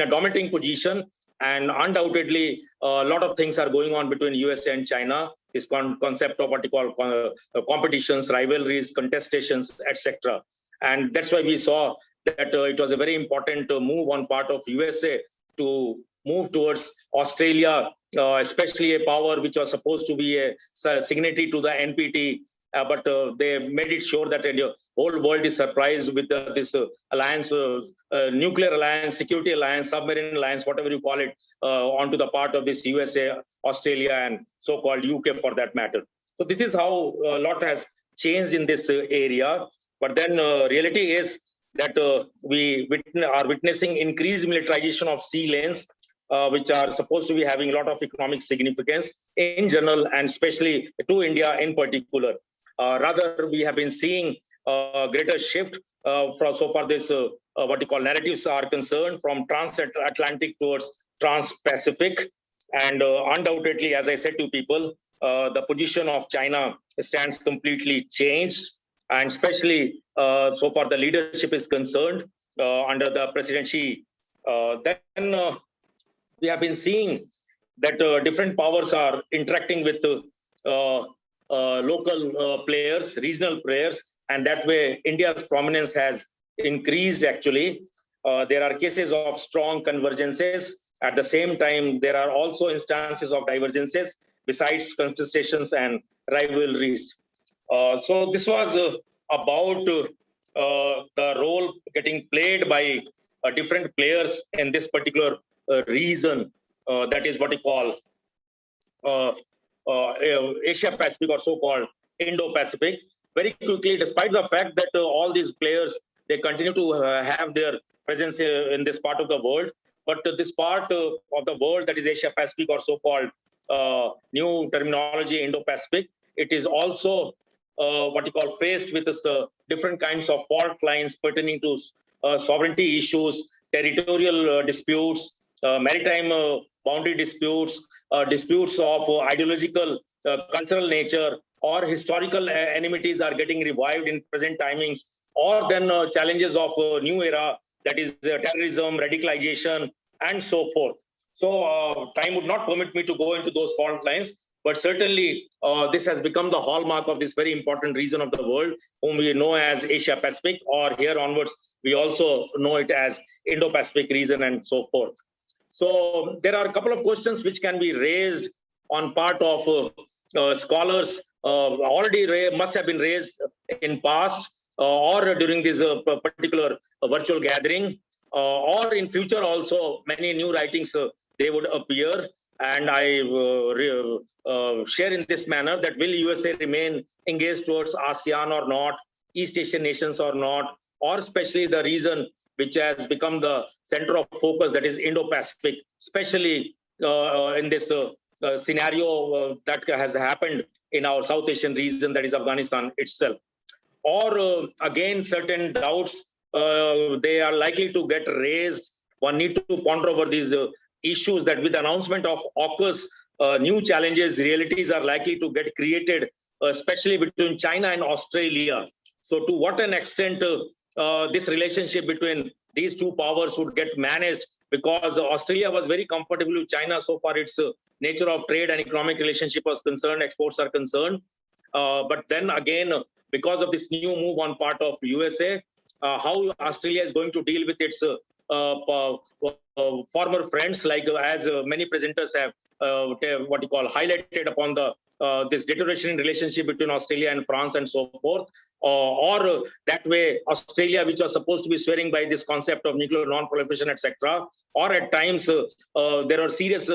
a dominating position, and undoubtedly a lot of things are going on between USA and China. This concept of what you call competitions, rivalries, contestations, etc. And that's why we saw that it was a very important move on part of USA to move towards Australia, especially a power which was supposed to be a signatory to the NPT, but they made it sure that the whole world is surprised with this alliance, nuclear alliance, security alliance, submarine alliance, whatever you call it, onto the part of this USA, Australia, and so-called UK for that matter. So this is how a lot has changed in this area. But then reality is that we are witnessing increased militarization of sea lanes, which are supposed to be having a lot of economic significance in general and especially to India in particular. Rather, we have been seeing a greater shift from so far this what you call narratives are concerned from transatlantic towards trans-Pacific. And undoubtedly, as I said to people, the position of China stands completely changed. And especially so far the leadership is concerned under the President Xi. Then we have been seeing that different powers are interacting with local players, regional players, and that way India's prominence has increased actually. There are cases of strong convergences. At the same time, there are also instances of divergences besides contestations and rivalries. So this was about the role getting played by different players in this particular region. That is what you call Asia Pacific, or so-called Indo-Pacific. Very quickly, despite the fact that all these players, they continue to have their presence in this part of the world, but this part of the world, that is Asia Pacific, or so-called new terminology Indo-Pacific, it is also what you call faced with this, different kinds of fault lines pertaining to sovereignty issues, territorial disputes, maritime boundary disputes, disputes of ideological, cultural nature, or historical enmities are getting revived in present timings, or then challenges of new era, that is terrorism, radicalization, and so forth. So time would not permit me to go into those fault lines, but certainly this has become the hallmark of this very important region of the world, whom we know as Asia Pacific, or here onwards, we also know it as Indo-Pacific region and so forth. So there are a couple of questions which can be raised on part of scholars, already must have been raised in past or during this particular virtual gathering, or in future also many new writings they would appear. And I share in this manner that will USA remain engaged towards ASEAN or not, East Asian nations or not, or especially the region which has become the center of focus, that is Indo-Pacific, especially in this scenario that has happened in our South Asian region, that is Afghanistan itself. Or again, certain doubts, they are likely to get raised. One need to ponder over these issues that with the announcement of AUKUS, new challenges, realities are likely to get created, especially between China and Australia. So to what an extent this relationship between these two powers would get managed, because Australia was very comfortable with China so far its nature of trade and economic relationship was concerned, exports are concerned. But then again, because of this new move on part of USA, how Australia is going to deal with its former friends, like as many presenters have what you call highlighted upon the this deterioration in relationship between Australia and France and so forth, or that way Australia, which was supposed to be swearing by this concept of nuclear non-proliferation, etc., or at times there are serious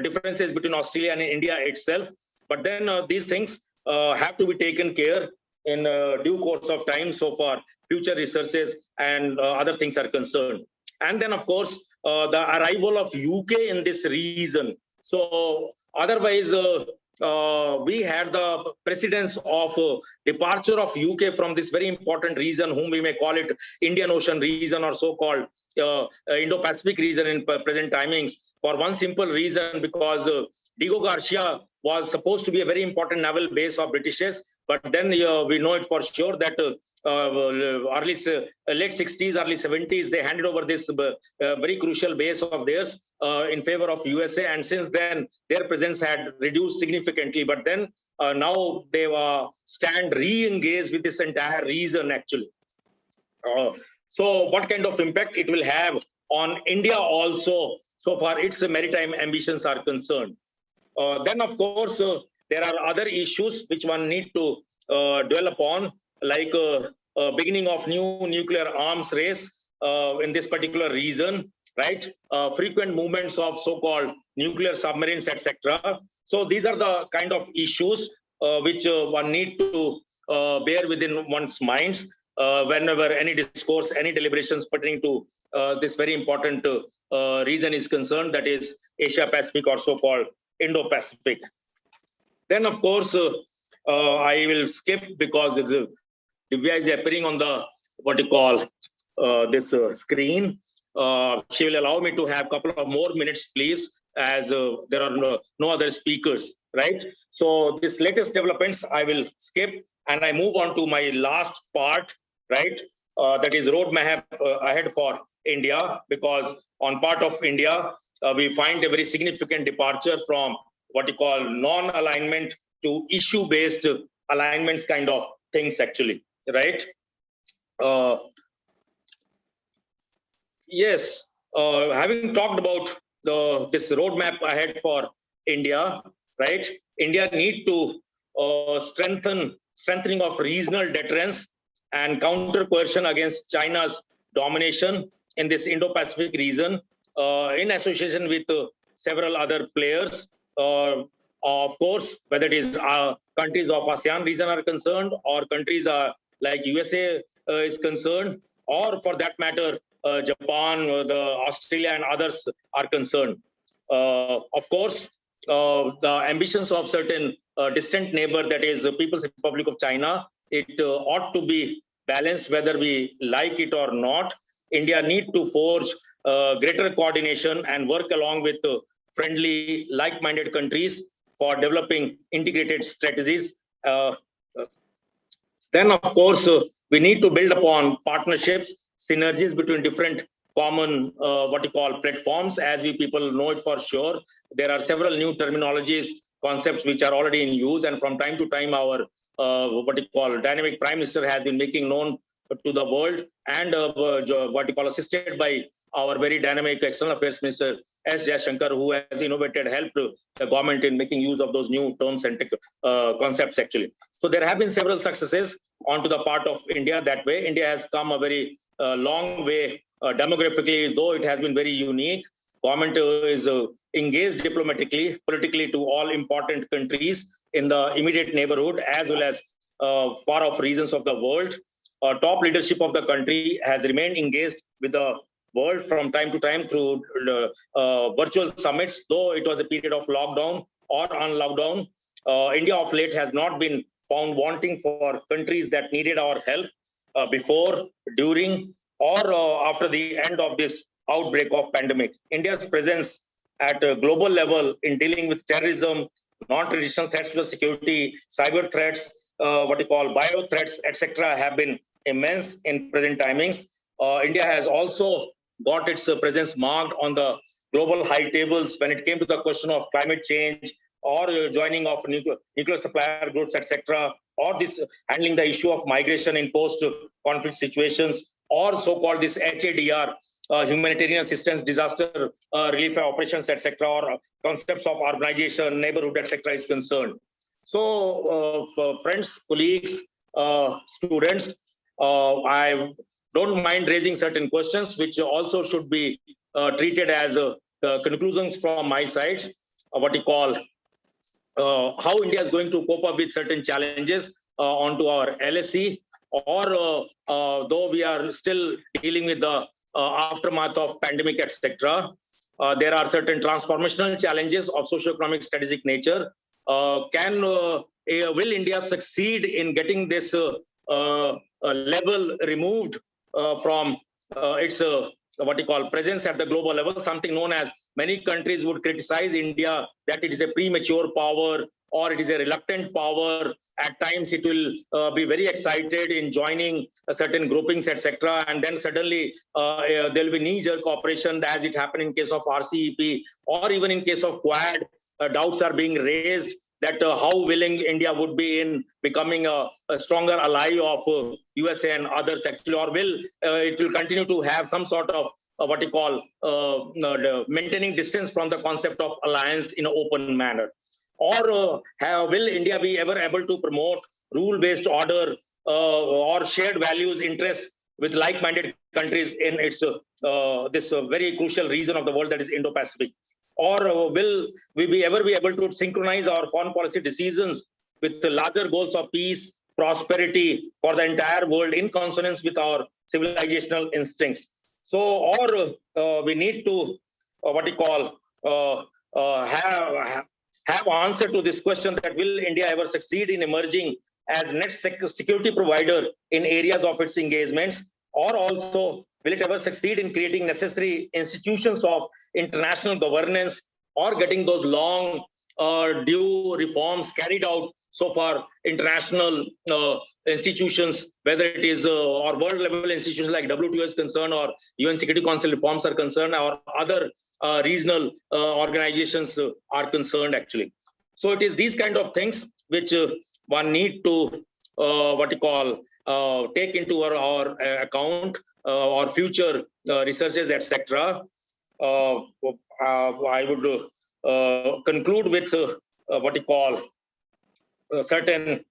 differences between Australia and India itself. But then these things have to be taken care in due course of time so far future researches and other things are concerned. And then of course the arrival of UK in this region. So otherwise we had the precedence of departure of UK from this very important region, whom we may call it Indian Ocean region or so-called Indo-Pacific region in present timings, for one simple reason, because Diego Garcia was supposed to be a very important naval base of Britishes, but then we know it for sure that late 60s, early 70s, they handed over this very crucial base of theirs in favor of USA, and since then their presence had reduced significantly. But then now they stand re-engaged with this entire region actually. So what kind of impact it will have on India also, so far its maritime ambitions are concerned. Then of course there are other issues which one need to dwell upon, like beginning of new nuclear arms race in this particular region, right? Frequent movements of so-called nuclear submarines, etc. So these are the kind of issues which one need to bear within one's minds whenever any discourse, any deliberations pertaining to this very important region is concerned, that is Asia-Pacific or so-called Indo-Pacific. Then, of course, I will skip because Divya is appearing on the what you call this screen. She will allow me to have a couple of more minutes, please, as there are no other speakers, right? So this latest developments I will skip, and I move on to my last part, right? That is roadmap ahead for India, because on part of India, we find a very significant departure from what you call non-alignment to issue-based alignments kind of things, actually, right? Yes, having talked about this roadmap ahead for India, right? India need to strengthening of regional deterrence and counter coercion against China's domination in this Indo-Pacific region, in association with several other players. Of course, whether it is countries of ASEAN region are concerned, or countries like USA is concerned, or for that matter, Japan, Australia, and others are concerned. Of course, the ambitions of certain distant neighbor, that is the People's Republic of China, it ought to be balanced whether we like it or not. India need to forge greater coordination and work along with friendly, like-minded countries for developing integrated strategies. Then, of course, we need to build upon partnerships, synergies between different common what you call platforms, as we people know it for sure. There are several new terminologies, concepts which are already in use, and from time to time our what you call dynamic prime minister has been making known to the world, and what you call assisted by our very dynamic external affairs minister S. Jaishankar, who has innovated, helped the government in making use of those new terms and concepts, actually. So there have been several successes onto the part of India that way. India has come a very long way demographically, though it has been very unique. Government is engaged diplomatically, politically to all important countries in the immediate neighborhood as well as far off regions of the world. Top leadership of the country has remained engaged with the world from time to time through virtual summits, though it was a period of lockdown or unlockdown. India of late has not been found wanting for countries that needed our help before, during, or after the end of this outbreak of pandemic. India's presence at a global level in dealing with terrorism, non-traditional threats to the security, cyber threats, what you call bio threats, etc., have been immense in present timings. India has also got its presence marked on the global high tables when it came to the question of climate change, or joining of nuclear supplier groups, etc., or this handling the issue of migration in post-conflict situations, or so-called this HADR, humanitarian assistance, disaster relief operations, etc., or concepts of urbanization, neighborhood, etc., is concerned. So, friends, colleagues, students, I don't mind raising certain questions, which also should be treated as conclusions from my side. What you call how India is going to cope up with certain challenges onto our LSE, or though we are still dealing with the aftermath of pandemic, etc. There are certain transformational challenges of socio-economic strategic nature. Will India succeed in getting this level removed from its what you call presence at the global level? Something known as, many countries would criticize India that it is a premature power, or it is a reluctant power. At times it will be very excited in joining certain groupings, etc. And then suddenly there will be knee-jerk operation, as it happened in case of RCEP, or even in case of Quad. Doubts are being raised that how willing India would be in becoming a stronger ally of USA and others, actually, or it will continue to have some sort of what you call maintaining distance from the concept of alliance in an open manner. Or will India be ever able to promote rule-based order or shared values, interests with like-minded countries in its this very crucial region of the world, that is Indo-Pacific? Or will we ever be able to synchronize our foreign policy decisions with the larger goals of peace, prosperity for the entire world in consonance with our civilizational instincts? So, or we need to have answer to this question, that will India ever succeed in emerging as net security provider in areas of its engagements, or also will it ever succeed in creating necessary institutions of international governance, or getting those long due reforms carried out so far international institutions, whether it is or world level institutions like WTO is concerned, or UN Security Council reforms are concerned, or other regional organizations are concerned actually. So it is these kind of things which one need to take into our account, or future researches, etc. I would conclude with certain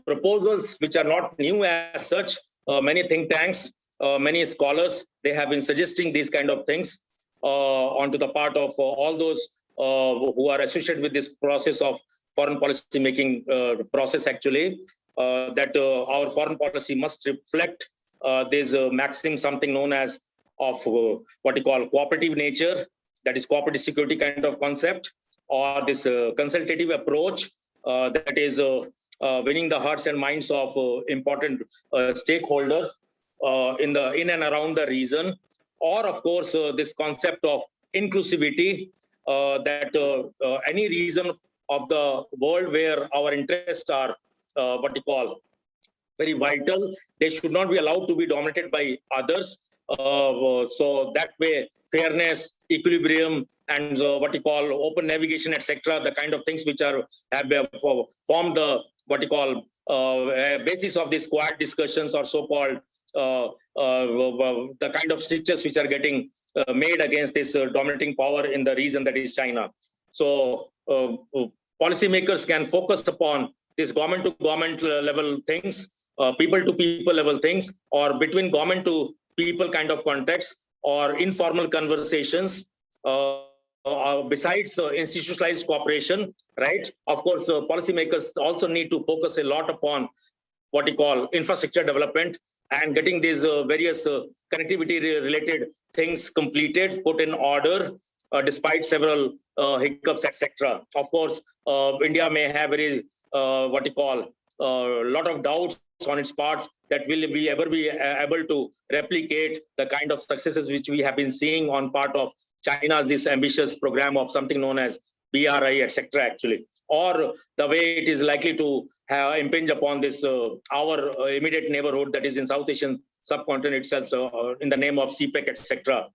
proposals which are not new as such. Many think tanks, many scholars, they have been suggesting these kind of things onto the part of all those who are associated with this process of foreign policy making process actually, that our foreign policy must reflect this maxim, something known as of cooperative nature, that is cooperative security kind of concept, or this consultative approach that is winning the hearts and minds of important stakeholders in and around the region, or of course this concept of inclusivity, that any region of the world where our interests are very vital, they should not be allowed to be dominated by others. So that way, fairness, equilibrium, and open navigation, etc., the kind of things which have formed the basis of these Quad discussions, or so-called the kind of strictures which are getting made against this dominating power in the region, that is China. So policymakers can focus upon this government to government level things, people to people level things, or between government to people kind of context, or informal conversations, besides institutionalized cooperation, right? Of course, policymakers also need to focus a lot upon infrastructure development, and getting these various connectivity related things completed, put in order, despite several hiccups, etc. Of course, India may have very lot of doubts on its parts that will we ever be able to replicate the kind of successes which we have been seeing on part of China's this ambitious program of something known as BRI, etc. actually, or the way it is likely to impinge upon this our immediate neighborhood, that is in South Asian subcontinent itself, in the name of CPEC, etc.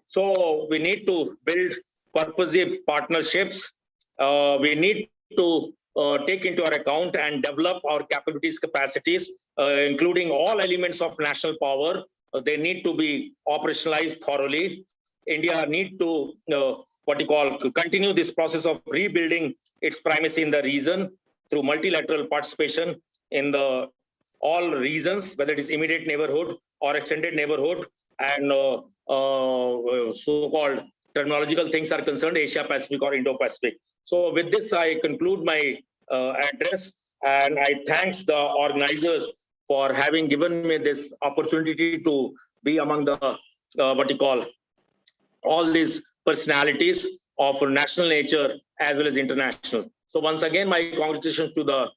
So we need to build purposive partnerships. We need to take into our account and develop our capabilities, capacities, including all elements of national power. They need to be operationalized thoroughly. India need to continue this process of rebuilding its primacy in the region through multilateral participation in the all regions, whether it is immediate neighborhood or extended neighborhood, and so-called terminological things are concerned, Asia Pacific or Indo-Pacific. So with this, I conclude my address, and I thank the organizers for having given me this opportunity to be among the all these personalities of national nature as well as international. So once again, my congratulations to the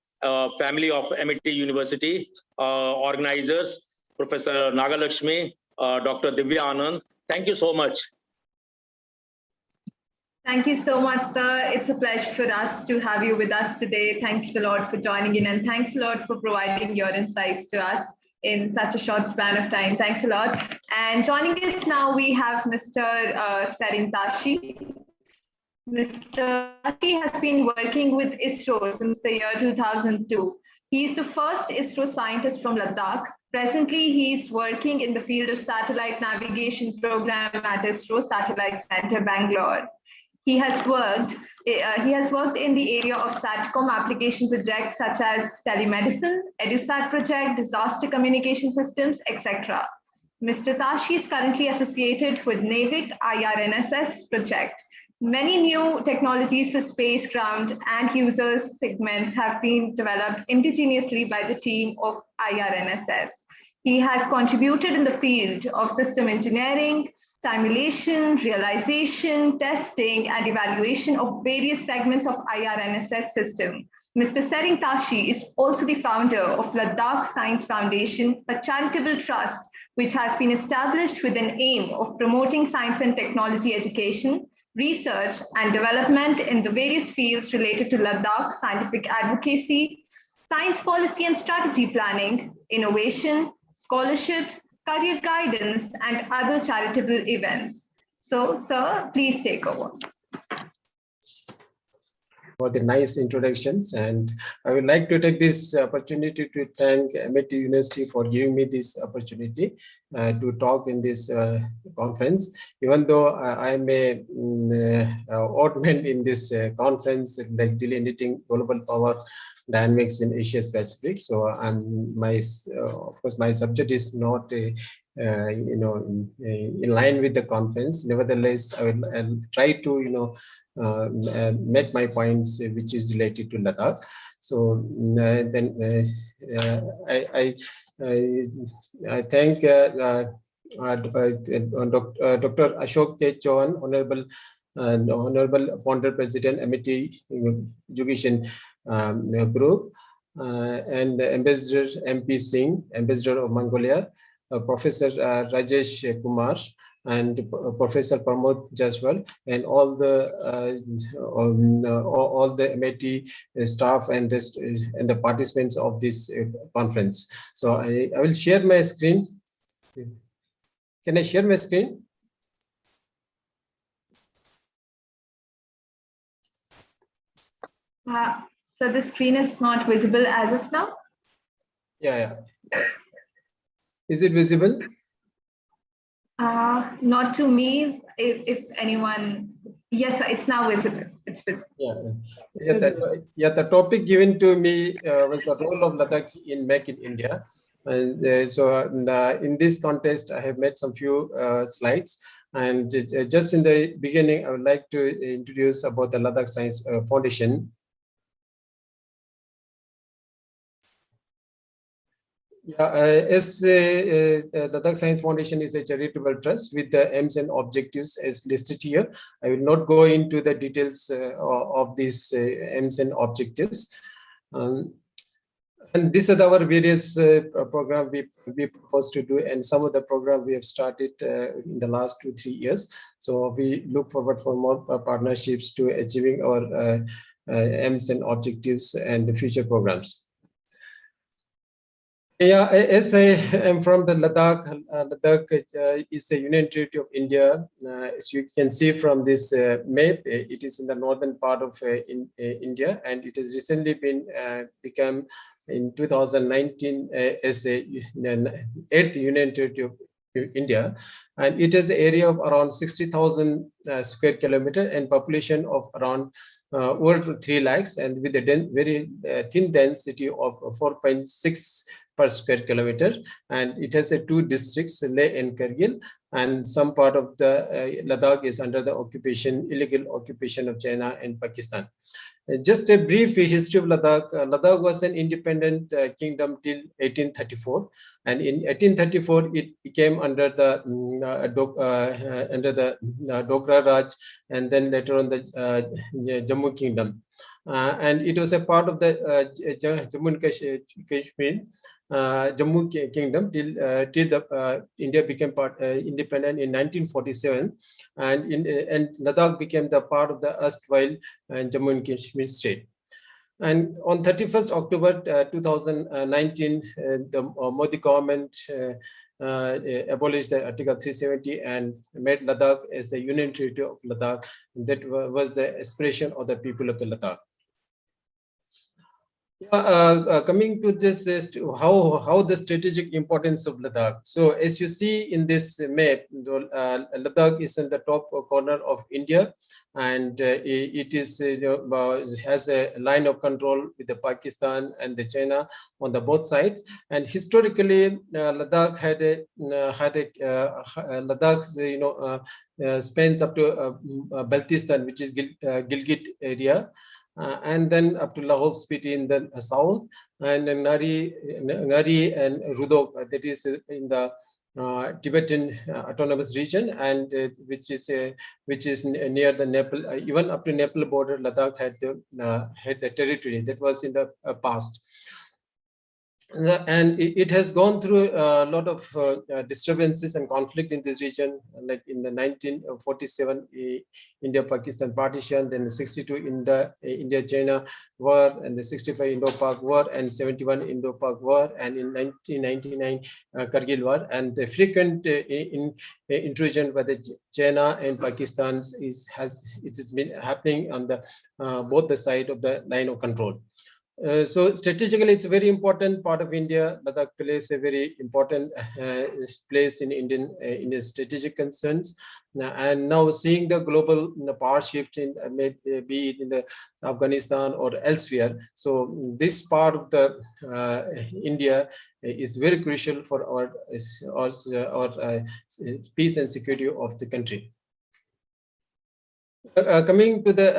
family of MIT University organizers, Professor Nagalakshmi, Dr. Divya Anand. Thank you so much. Thank you so much, sir. It's a pleasure for us to have you with us today. Thanks a lot for joining in, and thanks a lot for providing your insights to us in such a short span of time. Thanks a lot. And joining us now, we have Mr. Tashi. Mr. Tashi has been working with ISRO since the year 2002. He is the first ISRO scientist from Ladakh. Presently, he is working in the field of satellite navigation program at ISRO Satellite Center, Bangalore. He has worked in the area of SATCOM application projects such as telemedicine, EduSat project, disaster communication systems, etc. Mr. Tashi is currently associated with NAVIC IRNSS project. Many new technologies for space, ground, and users segments have been developed indigenously by the team of IRNSS. He has contributed in the field of system engineering, simulation, realization, testing, and evaluation of various segments of IRNSS system. Mr. Sering Tashi is also the founder of Ladakh Science Foundation, a charitable trust which has been established with an aim of promoting science and technology education, research and development in the various fields related to Ladakh scientific advocacy, science policy and strategy planning, innovation, scholarships, career guidance, and other charitable events. So, sir, please take over. For the nice introductions, and I would like to take this opportunity to thank MIT University for giving me this opportunity to talk in this conference. Even though I am a odd man in this conference, like delineating global power dynamics in Asia Pacific. So of course my subject is not in line with the conference. Nevertheless, I'll try to make my points which is related to Ladakh. So then I thank Dr. Ashok K. Chauhan, Honorable Founder President, MIT Education Group, and Ambassador MP Singh, Ambassador of Mongolia, Professor Rajesh Kumar, and Professor Pramod Jaswal, and all the MIT staff and the participants of this conference. So I will share my screen. Can I share my screen? So the screen is not visible as of now? Yeah. Is it visible? Not to me. If anyone, yes, it's now visible. It's visible. Yeah. The topic given to me was the role of Ladakh in Make in India. And in this context, I have made some few slides. And just in the beginning, I would like to introduce about the Ladakh Science Foundation. The Ladakh Science Foundation is a charitable trust with the aims and objectives as listed here. I will not go into the details of these aims and objectives. And these are our various programs we propose to do, and some of the programs we have started in the last 2-3 years. So we look forward for more partnerships to achieving our aims and objectives and the future programs. Yeah, as I am from the Ladakh, Ladakh is the union territory of India. As you can see from this map, it is in the northern part of India, and it has recently become in 2019 as a 8th union territory of India, and it has an area of around 60,000 square kilometer and population of around over 3 lakhs, and with a very thin density of 4.6 per square kilometer, and it has 2 districts, Leh and Kargil, and some part of the Ladakh is under the illegal occupation of China and Pakistan. Just a brief history of Ladakh. Ladakh was an independent kingdom till 1834, and in 1834 it became under the Dogra Raj, and then later on the Jammu Kingdom, and it was a part of the Jammu and Kashmir. Jammu Kingdom till India became independent in 1947, and Ladakh became the part of the erstwhile Jammu and Kashmir state. And on 31st October 2019, the Modi government abolished the Article 370 and made Ladakh as the union territory of Ladakh. That was the aspiration of the people of the Ladakh. Coming to this, how the strategic importance of Ladakh. So as you see in this map, Ladakh is in the top corner of India, and it is it has a line of control with the Pakistan and the China on the both sides. And historically, Ladakh Ladakh's spans up to Baltistan, which is Gilgit area. And then up to Lahore Spiti in the south, and Ngari and Rudok, that is in the Tibetan autonomous region, and which is near the Nepal, even up to Nepal border. Ladakh had the territory that was in the past. And it has gone through a lot of disturbances and conflict in this region, like in the 1947 India-Pakistan partition, then the 62 India-China war, and the 65 Indo-Pak war, and 71 Indo-Pak war, and in 1999 Kargil war, and the frequent intrusion by the China and Pakistan has been happening on the both the side of the line of control. So strategically, it's a very important part of India. Ladakh plays a very important place in Indian strategic concerns. And now seeing the global power shift in be it in the Afghanistan or elsewhere. So this part of the India is very crucial for our peace and security of the country. Coming to the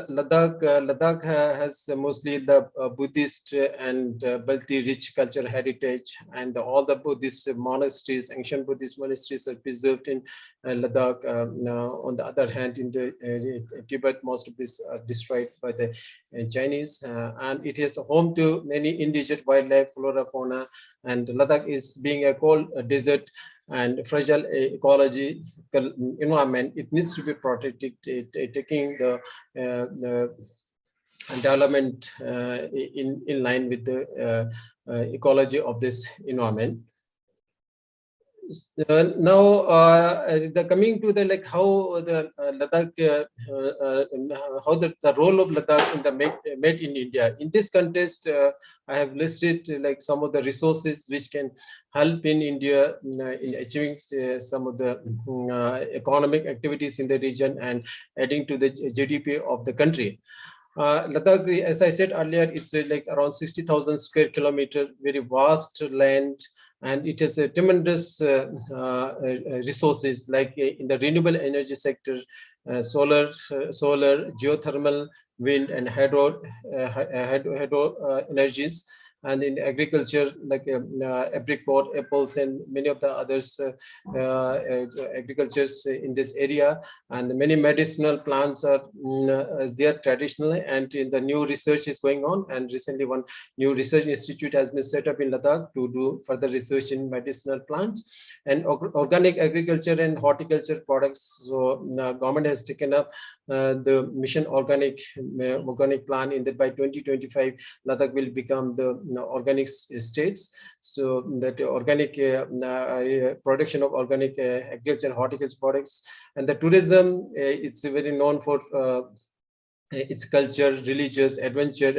Ladakh, Ladakh has mostly the Buddhist and multi-rich cultural heritage, and all the Buddhist monasteries, ancient Buddhist monasteries, are preserved in Ladakh. On the other hand, in the Tibet, most of these are destroyed by the Chinese, and it is home to many indigenous wildlife, flora, fauna, and Ladakh is being a cold desert and fragile ecological environment. It needs to be protected, taking the development in line with the ecology of this environment. Now, coming to the how the Ladakh, how the role of Ladakh in the made in India. In this context, I have listed like some of the resources which can help in India in achieving some of the economic activities in the region and adding to the GDP of the country. Ladakh, as I said earlier, it's like around 60,000 square kilometers, very vast land, and it has a tremendous resources like in the renewable energy sector, solar, geothermal, wind, and hydro energies. And in agriculture, like apricot, apples, and many of the others agricultures in this area, and many medicinal plants are there traditionally, and in the new research is going on. And recently, one new research institute has been set up in Ladakh to do further research in medicinal plants and organic agriculture and horticulture products. So government has taken up the mission organic plan in that by 2025 Ladakh will become the organic states, so that organic production of organic agriculture and horticulture products. And the tourism, it's very known for its culture, religious, adventure,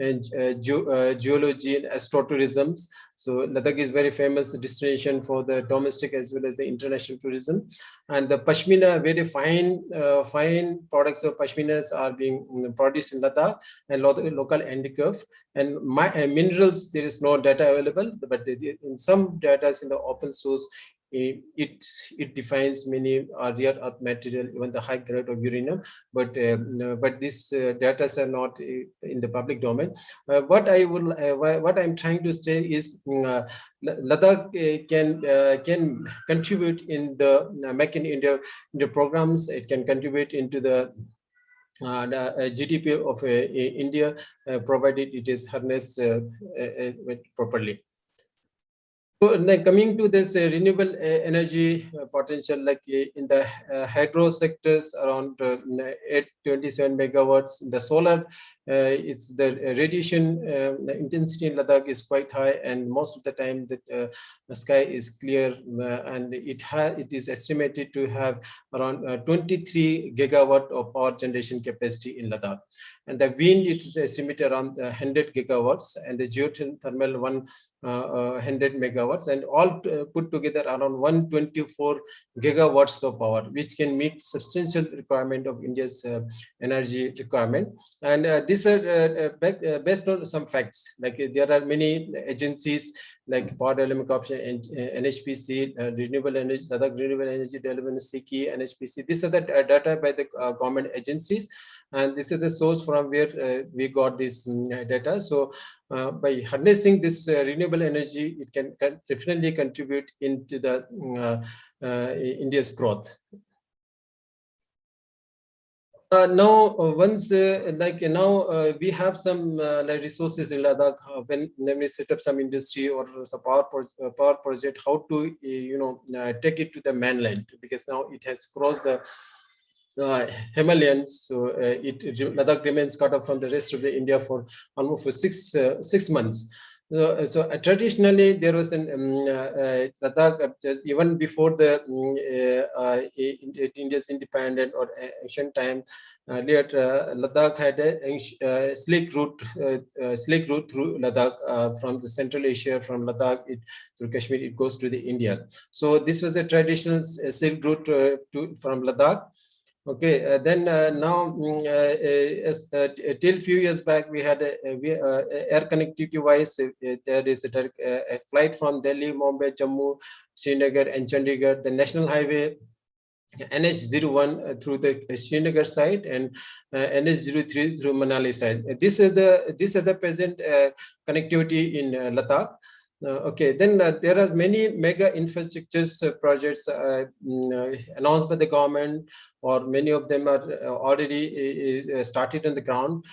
and geology and astrotourism. So Ladakh is very famous destination for the domestic as well as the international tourism. And the pashmina, very fine products of pashminas are being produced in Ladakh, and local handicraft. And minerals, there is no data available, but in some data in the open source, it defines many rare earth material, even the high grade of uranium, but these data are not in the public domain. What I'm trying to say is Ladakh can contribute in the Make in India programs. It can contribute into the GDP of India, provided it is harnessed properly. So coming to this renewable energy potential, like in the hydro sectors, around 827 megawatts. The solar, it's the radiation intensity in Ladakh is quite high, and most of the time the sky is clear, and it is estimated to have around 23 gigawatt of power generation capacity in Ladakh. and the wind is estimated around 100 gigawatts, and the geothermal 100 megawatts, and all put together around 124 gigawatts of power, which can meet substantial requirement of India's energy requirement. And these are based on some facts, like there are many agencies like Power Development Corporation, NHPC, Renewable Energy, Ladakh Renewable Energy Development, SIKI, NHPC. These are the data by the government agencies, and this is the source from where we got this data. So by harnessing this renewable energy, it can definitely contribute into the India's growth. Now, once we have some like resources in Ladakh, when we set up some industry or some power project, how to take it to the mainland, because now it has crossed the Himalayas, so Ladakh remains cut off from the rest of the India for almost for 6 months. So traditionally there was an Ladakh, even before the India's independent or ancient time. Ladakh had a slick route through Ladakh from the Central Asia, from Ladakh through Kashmir, it goes to the India. So this was a traditional silk route from Ladakh. Okay, then now, till few years back, we had air connectivity wise, there is a flight from Delhi, Mumbai, Jammu, Srinagar, and Chandigarh. The national highway NH01 through the Srinagar side, and NH03 through Manali side. This is the present connectivity in Ladakh. Okay, then there are many mega infrastructures projects announced by the government, or many of them are already started on the ground.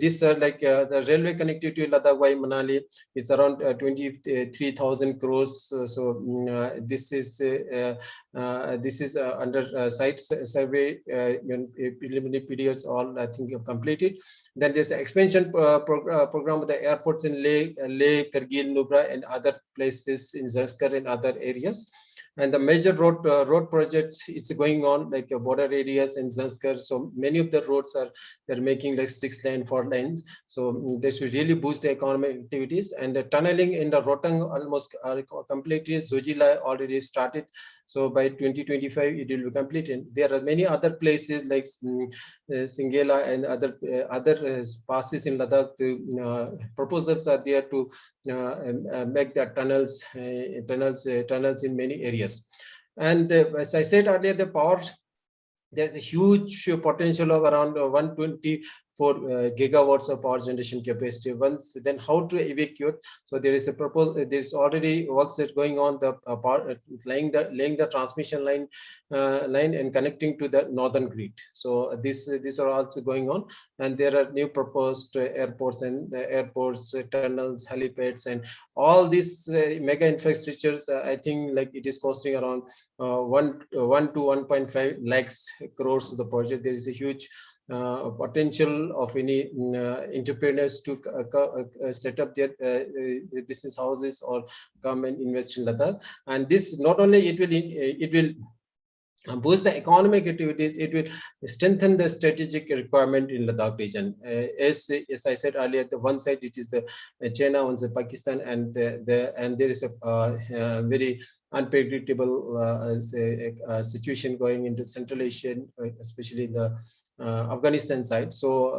These are like the railway connectivity Ladakh by Manali is around 23,000 crores. So this is under site survey. Preliminary periods all I think have completed. Then there's an expansion program with the airports in Leh, Kargil, Nubra, and other places in Zanskar and other areas. And the major road projects, it's going on, like border areas in Zanskar. So many of the roads they're making like 6 lane, 4 lanes. So they should really boost the economic activities. And the tunneling in the Rotang almost completed. Zojila already started. So by 2025 it will be completed. There are many other places like Singela and other passes in Ladakh. Proposals are there to make the tunnels in many areas. And as I said earlier, the power, there's a huge potential of around 124 gigawatts of power generation capacity. Once then, how to evacuate? So there is a proposal. There's already works that going on, the power laying the transmission line and connecting to the northern grid. So these are also going on, and there are new proposed airports, tunnels, helipads, and all these mega infrastructures. I think like it is costing around 1 to 1.5 lakhs crores of the project. There is a huge potential of any entrepreneurs to set up their business houses or come and invest in Ladakh. And this not only it will boost the economic activities, it will strengthen the strategic requirement in Ladakh region. As I said earlier, the one side it is the China, one side Pakistan, and there is a very unpredictable situation going into Central Asia, especially the Afghanistan side. So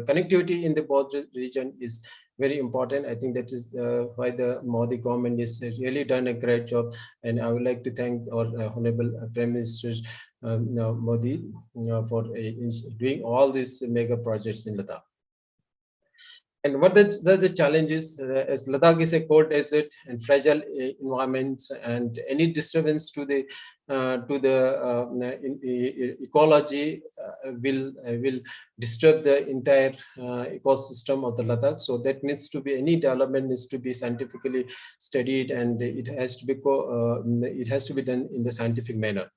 connectivity in the border region is very important. I think that is why the Modi government has really done a great job, and I would like to thank our Honorable Prime Minister Modi for doing all these mega projects in Ladakh. And what the challenges, as Ladakh is a cold desert and fragile environment, and any disturbance to the ecology will disturb the entire ecosystem of the Ladakh. So that needs to be, any development needs to be scientifically studied, and it has to be done in the scientific manner.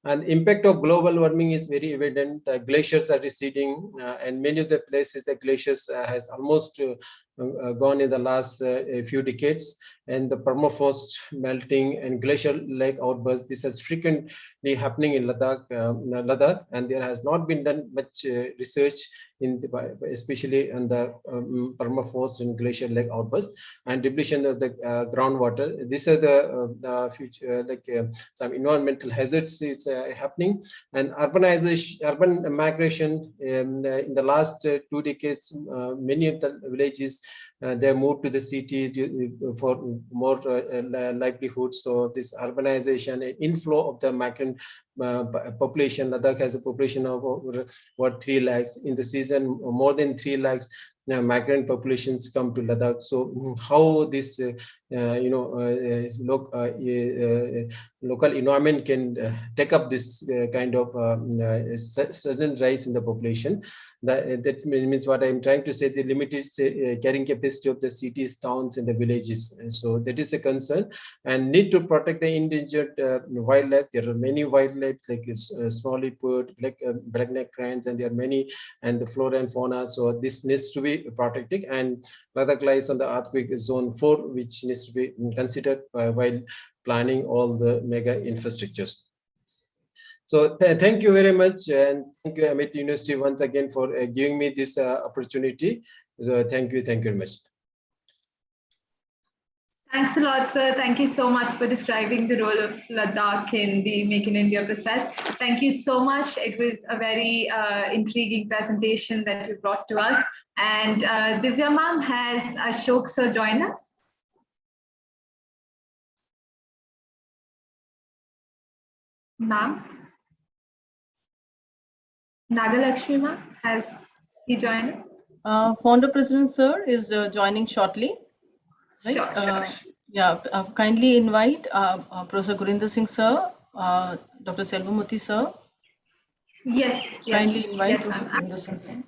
And impact of global warming is very evident. The glaciers are receding, and many of the places the glaciers has almost gone in the last few decades, and the permafrost melting and glacial lake outbursts. This is frequently happening in Ladakh, and there has not been done much research especially on the permafrost and glacial lake outbursts and depletion of the groundwater. These are the future some environmental hazards is happening, and urban migration in the last 2 decades. Many of the villages they moved to the cities for more livelihood. So this urbanization and inflow of the migrant population. Ladakh has a population of over 3 lakhs. In the season, more than 3 lakhs migrant populations come to Ladakh. So how this local environment can take up this kind of sudden rise in the population. That means what I'm trying to say, the limited carrying capacity of the cities, towns, and the villages. And so that is a concern, and need to protect the endangered wildlife. There are many wildlife like small leopard, black-necked cranes, and there are many, and the flora and fauna. So this needs to be protected, and Ladakh lies on the earthquake zone 4, which needs to be considered while planning all the mega infrastructures. So thank you very much, and thank you Amit University once again for giving me this opportunity. So thank you very much. Thanks a lot, sir. Thank you so much for describing the role of Ladakh in the Make in India process. Thank you so much. It was a very intriguing presentation that you brought to us. And Divya ma'am, has Ashok sir joined us? Ma'am? Nagalakshmi ma'am, has he joined us? Founder President sir is joining shortly. Right? Sure. Yeah, kindly invite Professor Garinder Singh sir, Dr. Selvamoorthy sir. Yes. Kindly invite yes, Professor Garinder Singh sir.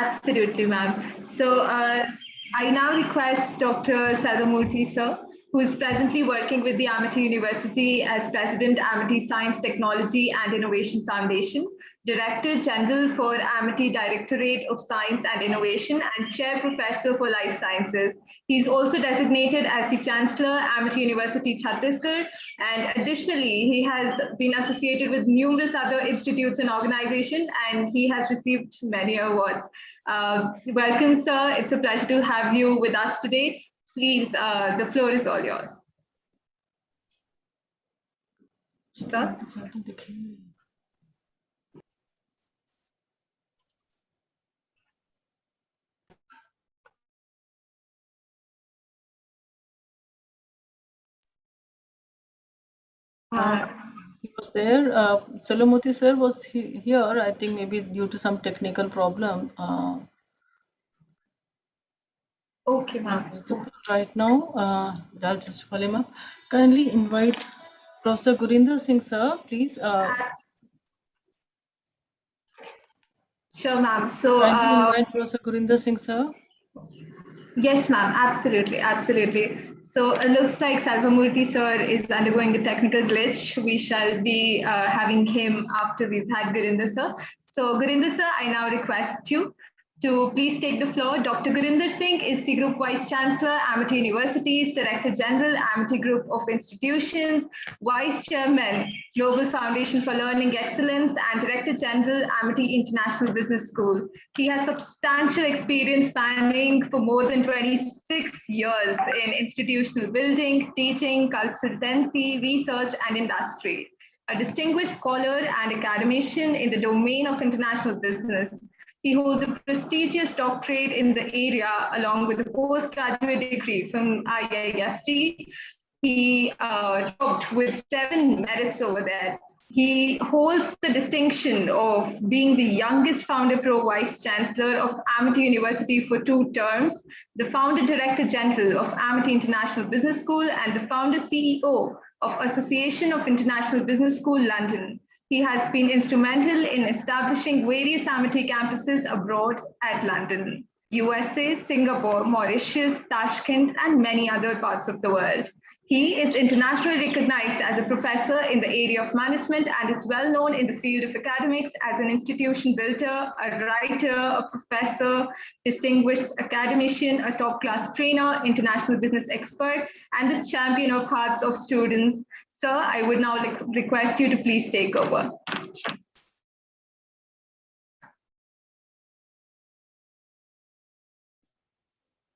Absolutely, ma'am. So I now request Dr. Selvamoorthy sir, who is presently working with the Amity University as President, Amity Science, Technology and Innovation Foundation, Director General for Amity Directorate of Science and Innovation, and Chair Professor for Life Sciences. He's also designated as the Chancellor, Amity University, Chhattisgarh, and additionally, he has been associated with numerous other institutes and organizations, and he has received many awards. Welcome, sir. It's a pleasure to have you with us today. Please, the floor is all yours. Sir? He was there. Selvamoorthy sir was here, I think maybe due to some technical problem. Okay, ma'am. Right now, I'll just call him up. Kindly invite Professor Garinder Singh sir, please. Sure, ma'am. So, kindly invite Professor Garinder Singh sir. Yes, ma'am. Absolutely. So it looks like Selvamoorthy sir is undergoing a technical glitch. We shall be having him after we've had Garinder sir. So Garinder sir, I now request you to please take the floor. Dr. Garinder Singh is the Group Vice Chancellor, Amity Universities, Director General, Amity Group of Institutions, Vice Chairman, Global Foundation for Learning Excellence, and Director General, Amity International Business School. He has substantial experience spanning for more than 26 years in institutional building, teaching, consultancy, research, and industry. A distinguished scholar and academician in the domain of international business. He holds a prestigious doctorate in the area along with a postgraduate degree from IIFT. He topped with 7 merits over there. He holds the distinction of being the youngest founder pro vice chancellor of Amity University for 2 terms, the founder director general of Amity International Business School, and the founder CEO of Association of International Business School, London. He has been instrumental in establishing various Amity campuses abroad at London, USA, Singapore, Mauritius, Tashkent, and many other parts of the world. He is internationally recognized as a professor in the area of management and is well known in the field of academics as an institution builder, a writer, a professor, distinguished academician, a top-class trainer, international business expert, and the champion of hearts of students. Sir, I would now request you to please take over.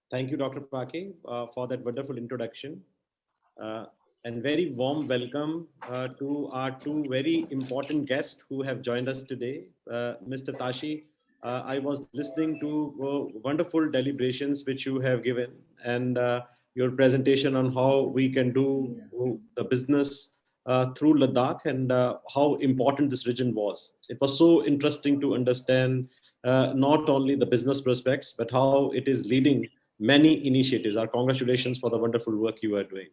Thank you, Dr. Pake, for that wonderful introduction. And very warm welcome to our two very important guests who have joined us today. Mr. Tashi, I was listening to wonderful deliberations which you have given, and your presentation on how we can do the business through Ladakh, and how important this region was. It was so interesting to understand not only the business prospects, but how it is leading many initiatives. Our congratulations for the wonderful work you are doing.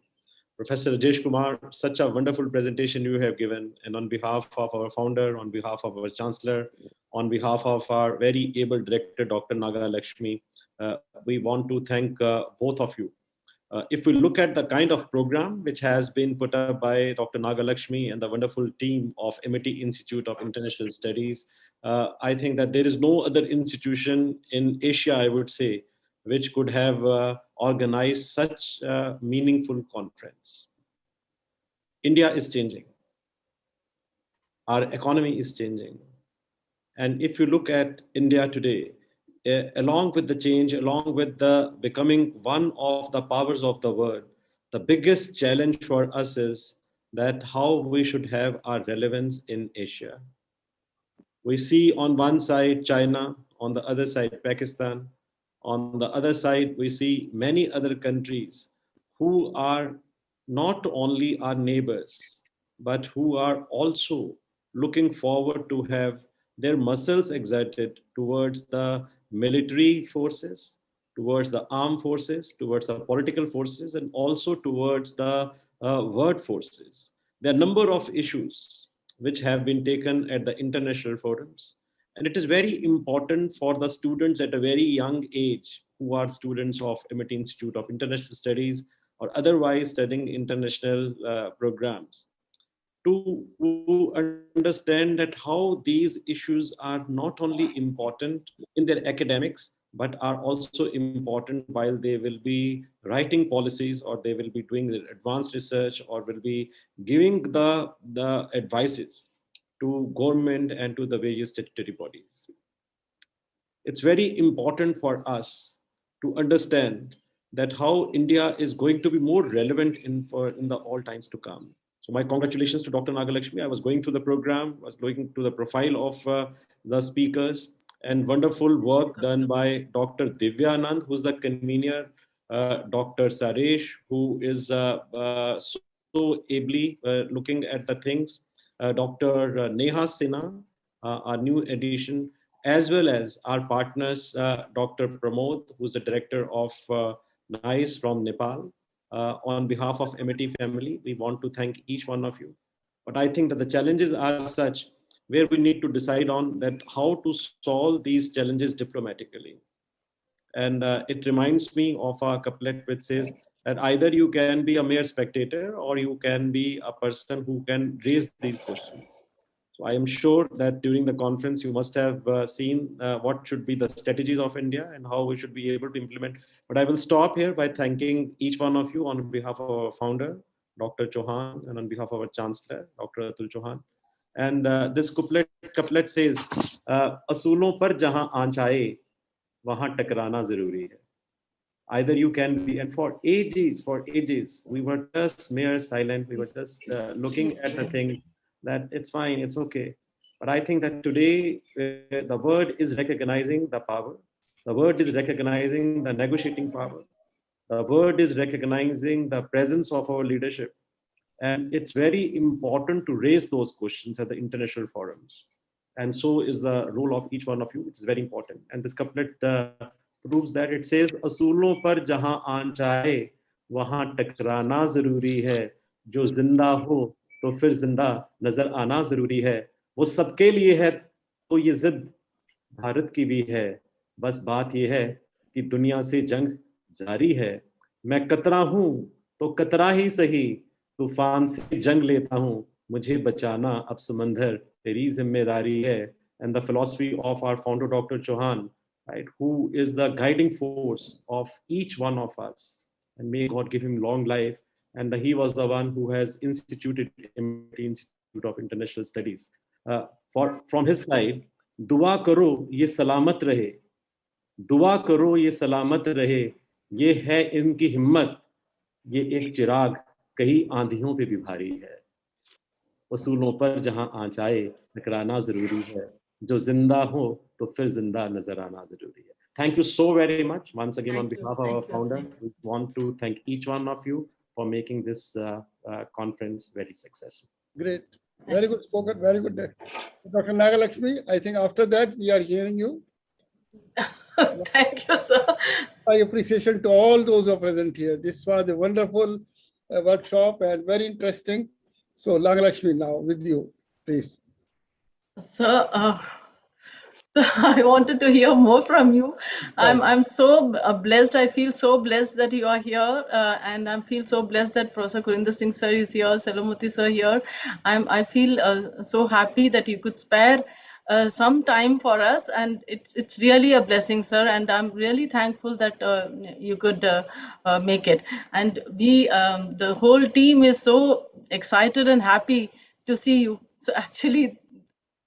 Professor Rajesh Kumar, such a wonderful presentation you have given, and on behalf of our founder, on behalf of our chancellor, on behalf of our very able director, Dr. Naga Lakshmi, we want to thank both of you. If we look at the kind of program which has been put up by Dr. Naga Lakshmi and the wonderful team of MIT Institute of International Studies, I think that there is no other institution in Asia, I would say, which could have organized such a meaningful conference. India is changing. Our economy is changing. And if you look at India today, along with the change, along with the becoming one of the powers of the world, the biggest challenge for us is that how we should have our relevance in Asia. We see on one side China, on the other side Pakistan. On the other side, we see many other countries who are not only our neighbors, but who are also looking forward to have their muscles exerted towards the military forces, towards the armed forces, towards the political forces, and also towards the word forces. There are a number of issues which have been taken at the international forums. And it is very important for the students at a very young age who are students of MIT Institute of International Studies or otherwise studying international programs to understand that how these issues are not only important in their academics, but are also important while they will be writing policies, or they will be doing their advanced research, or will be giving the advices to government and to the various statutory bodies. It's very important for us to understand that how India is going to be more relevant in the all times to come. So my congratulations to Dr. Nagalakshmi. I was going through the program, was looking to the profile of the speakers, and wonderful work done by Dr. Divya Anand, who's the convener, Dr. Saresh, who is so ably looking at the things, Dr. Neha Sinha, our new addition, as well as our partners, Dr. Pramod, who's the director of NICE from Nepal. On behalf of MIT family, we want to thank each one of you. But I think that the challenges are such where we need to decide on that how to solve these challenges diplomatically. And it reminds me of a couplet which says that either you can be a mere spectator or you can be a person who can raise these questions. So I am sure that during the conference, you must have seen what should be the strategies of India and how we should be able to implement. But I will stop here by thanking each one of you on behalf of our founder, Dr. Chauhan, and on behalf of our chancellor, Dr. Atul Chauhan. And this couplet says, "Asoolon par jahan aanch aaye, wahan takrana zaruri hai." Either you can be, and for ages, we were just mere silent. We were just looking at the thing that it's fine, it's okay. But I think that today the world is recognizing the power. The world is recognizing the negotiating power. The world is recognizing the presence of our leadership. And it's very important to raise those questions at the international forums. And so is the role of each one of you, which is very important. And this couplet proves that. It says, "Asoolon par jahan aanch aaye, wahan takrana zaruri hai. Jo zinda ho, to fir zinda nazar aana zaruri hai. वो सबके लिए है, तो ये जिद भारत की भी है. बस बात ये है कि दुनिया से जंग जारी है. मैं कतरा हूँ तो कतरा ही सही तूफान से जंग लेता हूँ, मुझे बचाना अब समंदर तेरी जिम्मेदारी है. And the philosophy of our founder, Dr. Chauhan, right, who is the guiding force of each one of us. And may God give him long life. And he was the one who has instituted MIT Institute of International Studies. From his side, दुआ करो ये सलामत रहे, दुआ करो ये सलामत रहे, ये है इनकी हिम्मत, ये एक चिराग कई आंधियों पे भी भारी है. उसूलों पर जहां आ जाए टकराना जरूरी है, जो जिंदा हो तो फिर जिंदा नजर आना जरूरी है. Thank you so very much once again on behalf of our founder. We want to thank each one of you for making this conference very successful. Great, very good spoken, very good. Dr. Nagalakshmi, I think after that we are hearing you. Thank you, sir. My appreciation to all those who are present here. This was a wonderful workshop and very interesting. So, Nagalakshmi, now with you, please. Sir, I wanted to hear more from you. I'm so blessed. I feel so blessed that you are here, and I feel so blessed that Professor Garinder Singh sir is here, Salamati sir here. I feel so happy that you could spare some time for us, and it's really a blessing, sir. And I'm really thankful that you could make it. And the whole team is so excited and happy to see you. So actually,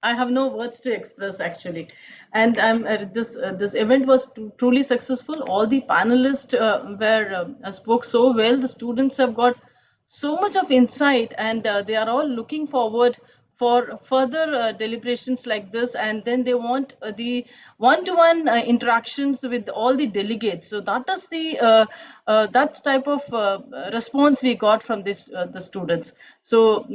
I have no words to express actually. And this event was truly successful. All the panelists spoke so well. The students have got so much of insight, and they are all looking forward for further deliberations like this, and then they want the one-to-one interactions with all the delegates. So that is the that type of response we got from the students. So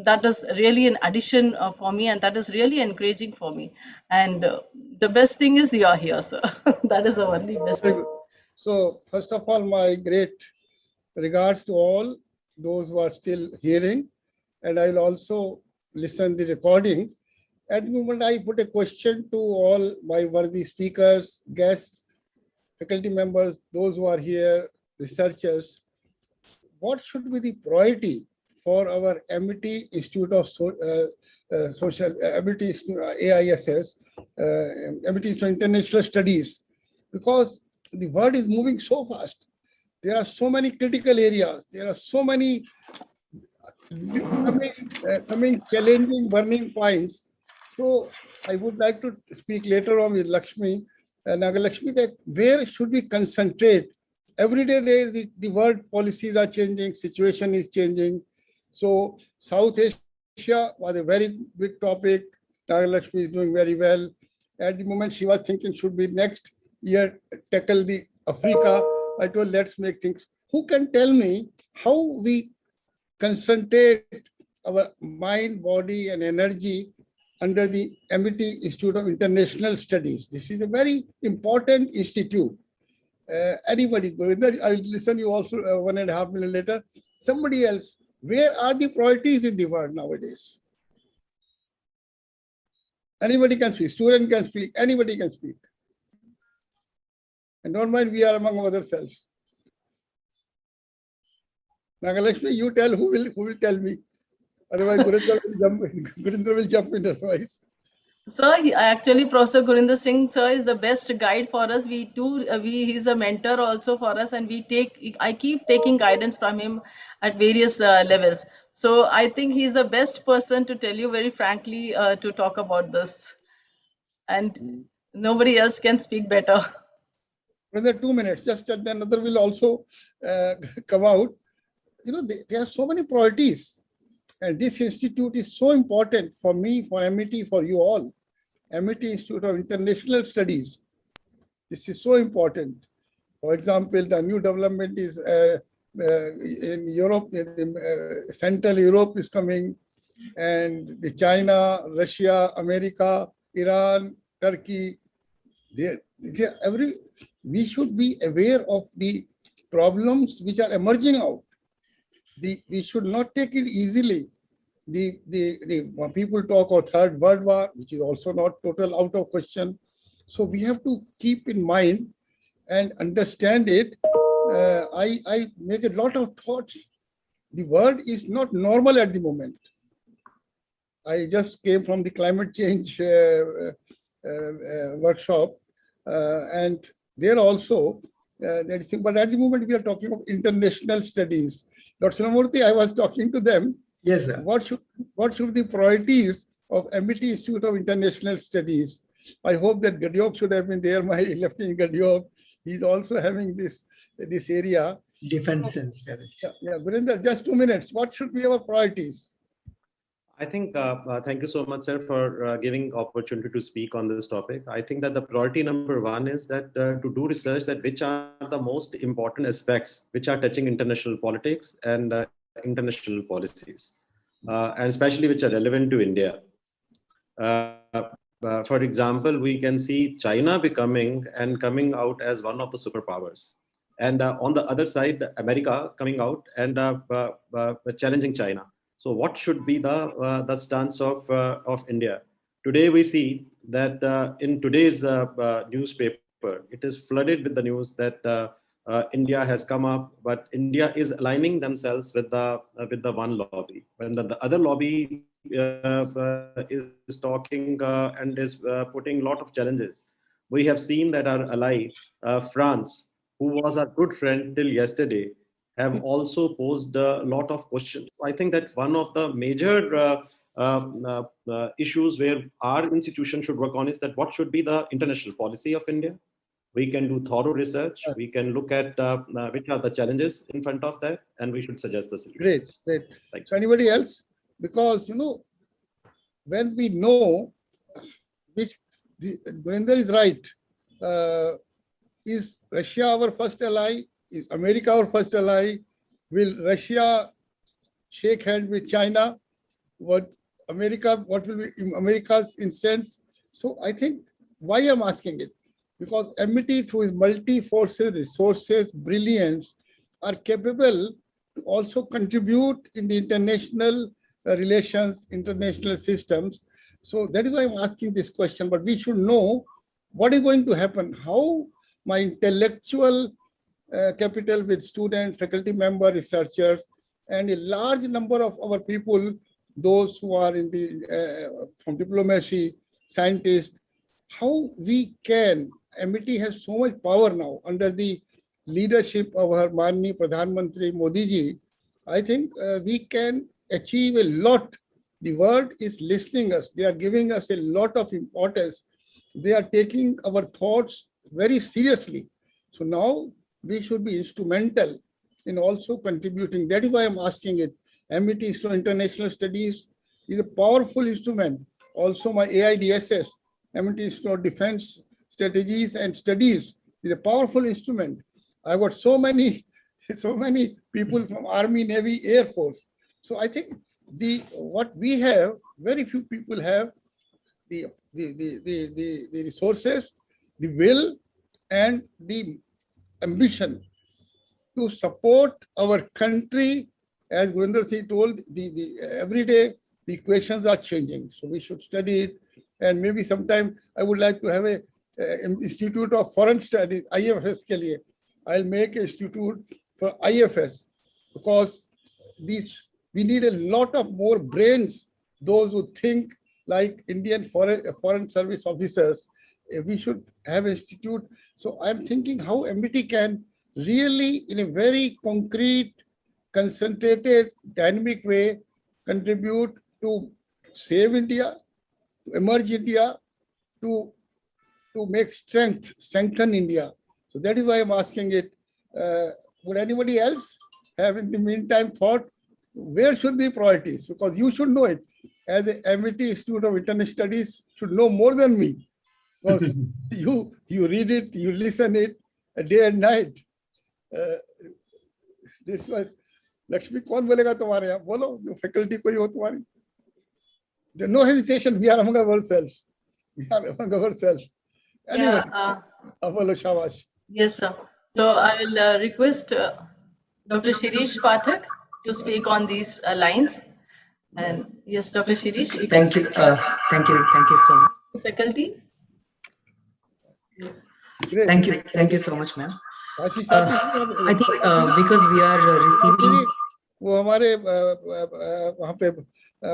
that is really an addition for me, and that is really encouraging for me. And the best thing is you are here, sir. That is the only best thing. So first of all, my great regards to all those who are still hearing, and I will also listen the recording. At the moment, I put a question to all my worthy speakers, guests, faculty members, those who are here, researchers. What should be the priority for our MIT Institute of Social, MIT AISS, MIT Institute of International Studies? Because the world is moving so fast. There are so many critical areas. There are so many coming challenging burning points. So I would like to speak later on with Lakshmi, Nagalakshmi, that where should we concentrate? Every day the world policies are changing, situation is changing. So South Asia was a very big topic. Nagalakshmi is doing very well. At the moment she was thinking should be next year tackle the Africa. I told let's make things. Who can tell me how we concentrate our mind, body, and energy under the MIT Institute of International Studies? This is a very important institute. Anybody, I'll listen you also 1.5 minutes later. Somebody else, where are the priorities in the world nowadays? Anybody can speak, student can speak, anybody can speak. And don't mind, we are among ourselves. Nagalakshmi, you tell who will tell me. Otherwise, Garinder will jump in otherwise. Sir, actually, Professor Garinder Singh, sir, is the best guide for us. He's a mentor also for us, and I keep taking guidance from him at various levels. So I think he's the best person to tell you very frankly to talk about this. And nobody else can speak better. Another 2 minutes, just then another will also come out. You know, there are so many priorities. And this institute is so important for me, for MIT, for you all. MIT Institute of International Studies. This is so important. For example, the new development is in Europe, Central Europe is coming, and the China, Russia, America, Iran, Turkey. We should be aware of the problems which are emerging out. We should not take it easily. When people talk of Third World War, which is also not total out of question. So we have to keep in mind and understand it. I make a lot of thoughts. The world is not normal at the moment. I just came from the climate change workshop, and there also, but at the moment we are talking of international studies. Dr. Samurthy, I was talking to them. Yes, sir. What should the priorities of MIT Institute of International Studies? I hope that Gadyog should have been there, my Lieutenant Gadyog. He's also having this area. Defense and strategy. Yeah, Garinder, just 2 minutes. What should be our priorities? I think, thank you so much, sir, for giving opportunity to speak on this topic. I think that the priority number one is that to do research that which are the most important aspects which are touching international politics and international policies, and especially which are relevant to India. For example, we can see China coming out as one of the superpowers. And on the other side, America coming out and challenging China. So what should be the stance of India? Today we see that in today's newspaper, it is flooded with the news that India has come up, but India is aligning themselves with the one lobby, when the other lobby is talking and is putting a lot of challenges. We have seen that our ally, France, who was our good friend till yesterday, have also posed a lot of questions. I think that one of the major issues where our institution should work on is that what should be the international policy of India. We can do thorough research. We can look at which are the challenges in front of that, and we should suggest the solutions. Great. So anybody else? Because, when we know which, Garinder is right. Is Russia our first ally? Is America our first ally? Will Russia shake hands with China? What will be America's instance? So I think why I'm asking it, because MIT through its multi-forces, resources, brilliance, are capable to also contribute in the international relations, international systems. So that is why I'm asking this question, but we should know what is going to happen, how my intellectual capital with students, faculty member, researchers, and a large number of our people, those who are in the from diplomacy, scientists, how we can, MIT has so much power now under the leadership of our Manni Pradhan Mantri Modi ji. I think we can achieve a lot. The world is listening us. They are giving us a lot of importance. They are taking our thoughts very seriously. So now we should be instrumental in also contributing. That is why I'm asking it. MIT Institute of International Studies is a powerful instrument. Also my AIDSS, MIT Institute of Defense Strategies and Studies, is a powerful instrument. I got so many people from Army, Navy, Air Force. So I think what we have, very few people have the resources, the will, and the ambition to support our country. As Garinder Singh told, every day the equations are changing. So we should study it. And maybe sometime I would like to have a Institute of Foreign Studies, IFS ke liye. I'll make an institute for IFS, because we need a lot of more brains, those who think like Indian foreign service officers. We should have an institute. So I'm thinking how MIT can really, in a very concrete, concentrated, dynamic way, contribute to save India, to emerge India, to make strengthen India. So that is why I'm asking it. Would anybody else have in the meantime thought, where should be priorities? Because you should know it. As the MIT Institute of International Studies should know more than me. Because you read it, you listen it day and night. This was Lakshmi, कौन बोलेगा तुम्हारे यहाँ? बोलो, faculty कोई हो तुम्हारी? There's no hesitation. We are among ourselves. Anyway, बोलो शाबाश. Yes, sir. So I will request Dr. Shirish Pathak to speak on these lines. And yes, Dr. Shirish. Thank you. Thank you so much. Faculty. Yes. Thank you so much, ma'am. Kashi साहब I think because we are receiving. वो हमारे वहाँ पे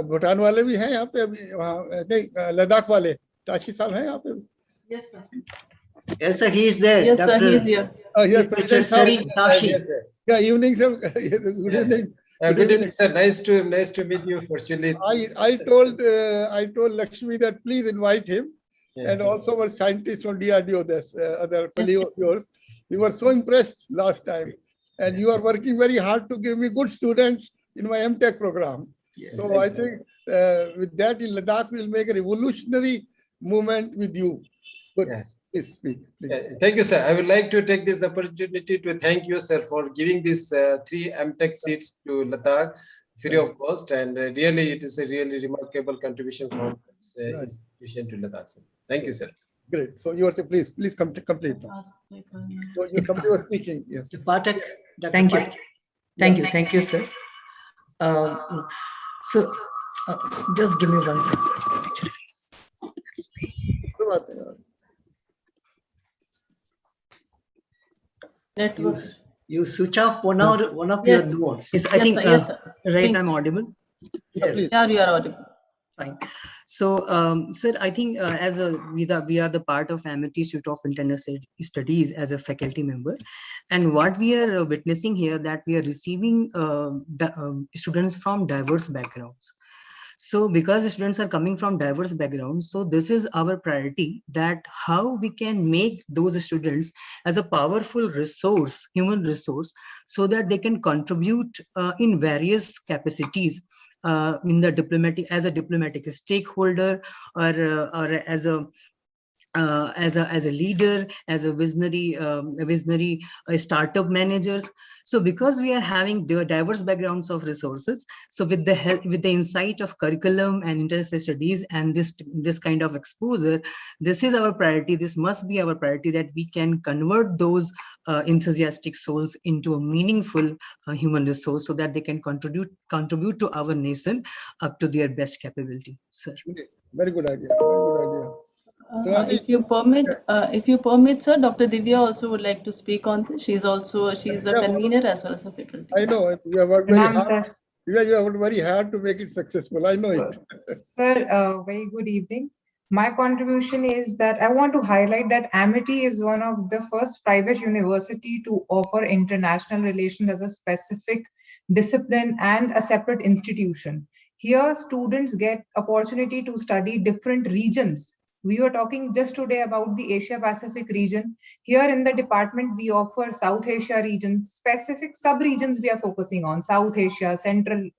भूटान वाले भी हैं यहाँ पे अभी वहाँ नहीं लद्दाख वाले ताशी साहब हैं यहाँ पे. Yes, sir. Yes, sir, he is there. Yes, sir, he is here. Yes, Mr. Sari Tashi. Yeah, evening, sir. Good evening. Good evening, sir. Nice to meet you. Fortunately, I told Lakshmi that please invite him, and also our scientist from DRDO, this other colleague of yours. We were so impressed last time, and you are working very hard to give me good students in my MTech program. Yes, so I think with that in Ladakh we'll make a revolutionary movement with you. Good. Yes. Please speak. Please. Thank you, sir. I would like to take this opportunity to thank you, sir, for giving these 3 MTech seats to Ladakh free of cost, and really it is a really remarkable contribution from institution to Ladakh, sir. Thank you, sir. Great. So you are please complete. So somebody was speaking. Yes. Pathak. Thank you. Thank you, sir. So just give me 1 second. You switch off one of your notes. Yes, I think yes, right. I'm audible. Yes. Yeah, you are audible. Fine. So, sir, I think we are the part of Amity Institute of International Studies as a faculty member, and what we are witnessing here that we are receiving students from diverse backgrounds. So because the students are coming from diverse backgrounds, so this is our priority, that how we can make those students as a powerful resource, human resource, so that they can contribute in various capacities in the diplomatic stakeholder, or as a leader, as a visionary startup managers. So because we are having diverse backgrounds of resources, so with the help, with the insight of curriculum and international studies and this kind of exposure, this is our priority. This must be our priority, that we can convert those enthusiastic souls into a meaningful human resource, so that they can contribute to our nation up to their best capability. Sir. Very good idea. Very good idea. So if you permit, sir, Dr. Divya also would like to speak on this. She's a convener as well as a faculty. I know you have worked very hard. You have worked very hard to make it successful. I know it. Sir, very good evening. My contribution is that I want to highlight that Amity is one of the first private university to offer international relations as a specific discipline and a separate institution. Here, students get opportunity to study different regions. We were talking just today about the Asia Pacific region. Here in the department, we offer South Asia region, specific sub-regions we are focusing on: South Asia, Central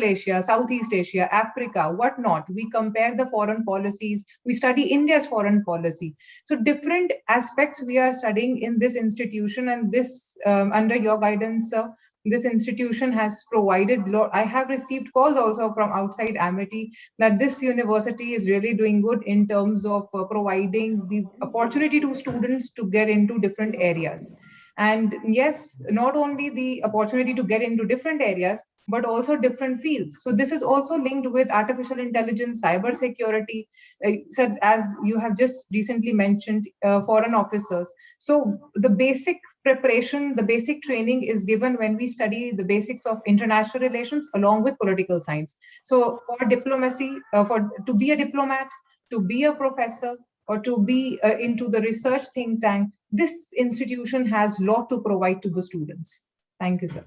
Asia, Southeast Asia, Africa, whatnot. We compare the foreign policies. We study India's foreign policy. So different aspects we are studying in this institution, and this under your guidance, sir, this institution has provided. I have received calls also from outside Amity that this university is really doing good in terms of providing the opportunity to students to get into different areas. And yes, not only the opportunity to get into different areas, but also different fields. So this is also linked with artificial intelligence, cyber security, as you have just recently mentioned, foreign officers. So the basic preparation, the basic training is given when we study the basics of international relations along with political science. So for diplomacy, to be a diplomat, to be a professor, or to be into the research think tank, this institution has a lot to provide to the students. Thank you, sir.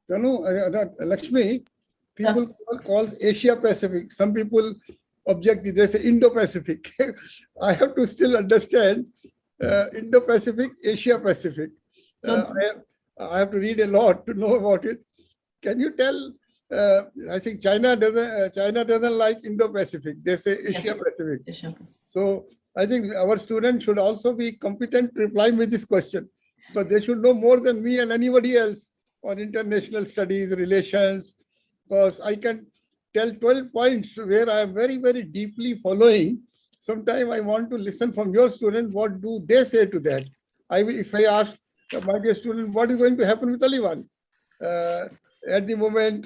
Lakshmi, people call Asia Pacific. Some people object, they say Indo-Pacific. I have to still understand Indo-Pacific, Asia Pacific. I have to read a lot to know about it. Can you tell? I think China doesn't like Indo-Pacific. They say Asia Pacific. So I think our students should also be competent to reply with this question, because they should know more than me and anybody else on international studies, relations, because I can tell 12 points where I am very, very deeply following. Sometimes I want to listen from your students, what do they say to that? If I ask my dear student, what is going to happen with Taliban? At the moment,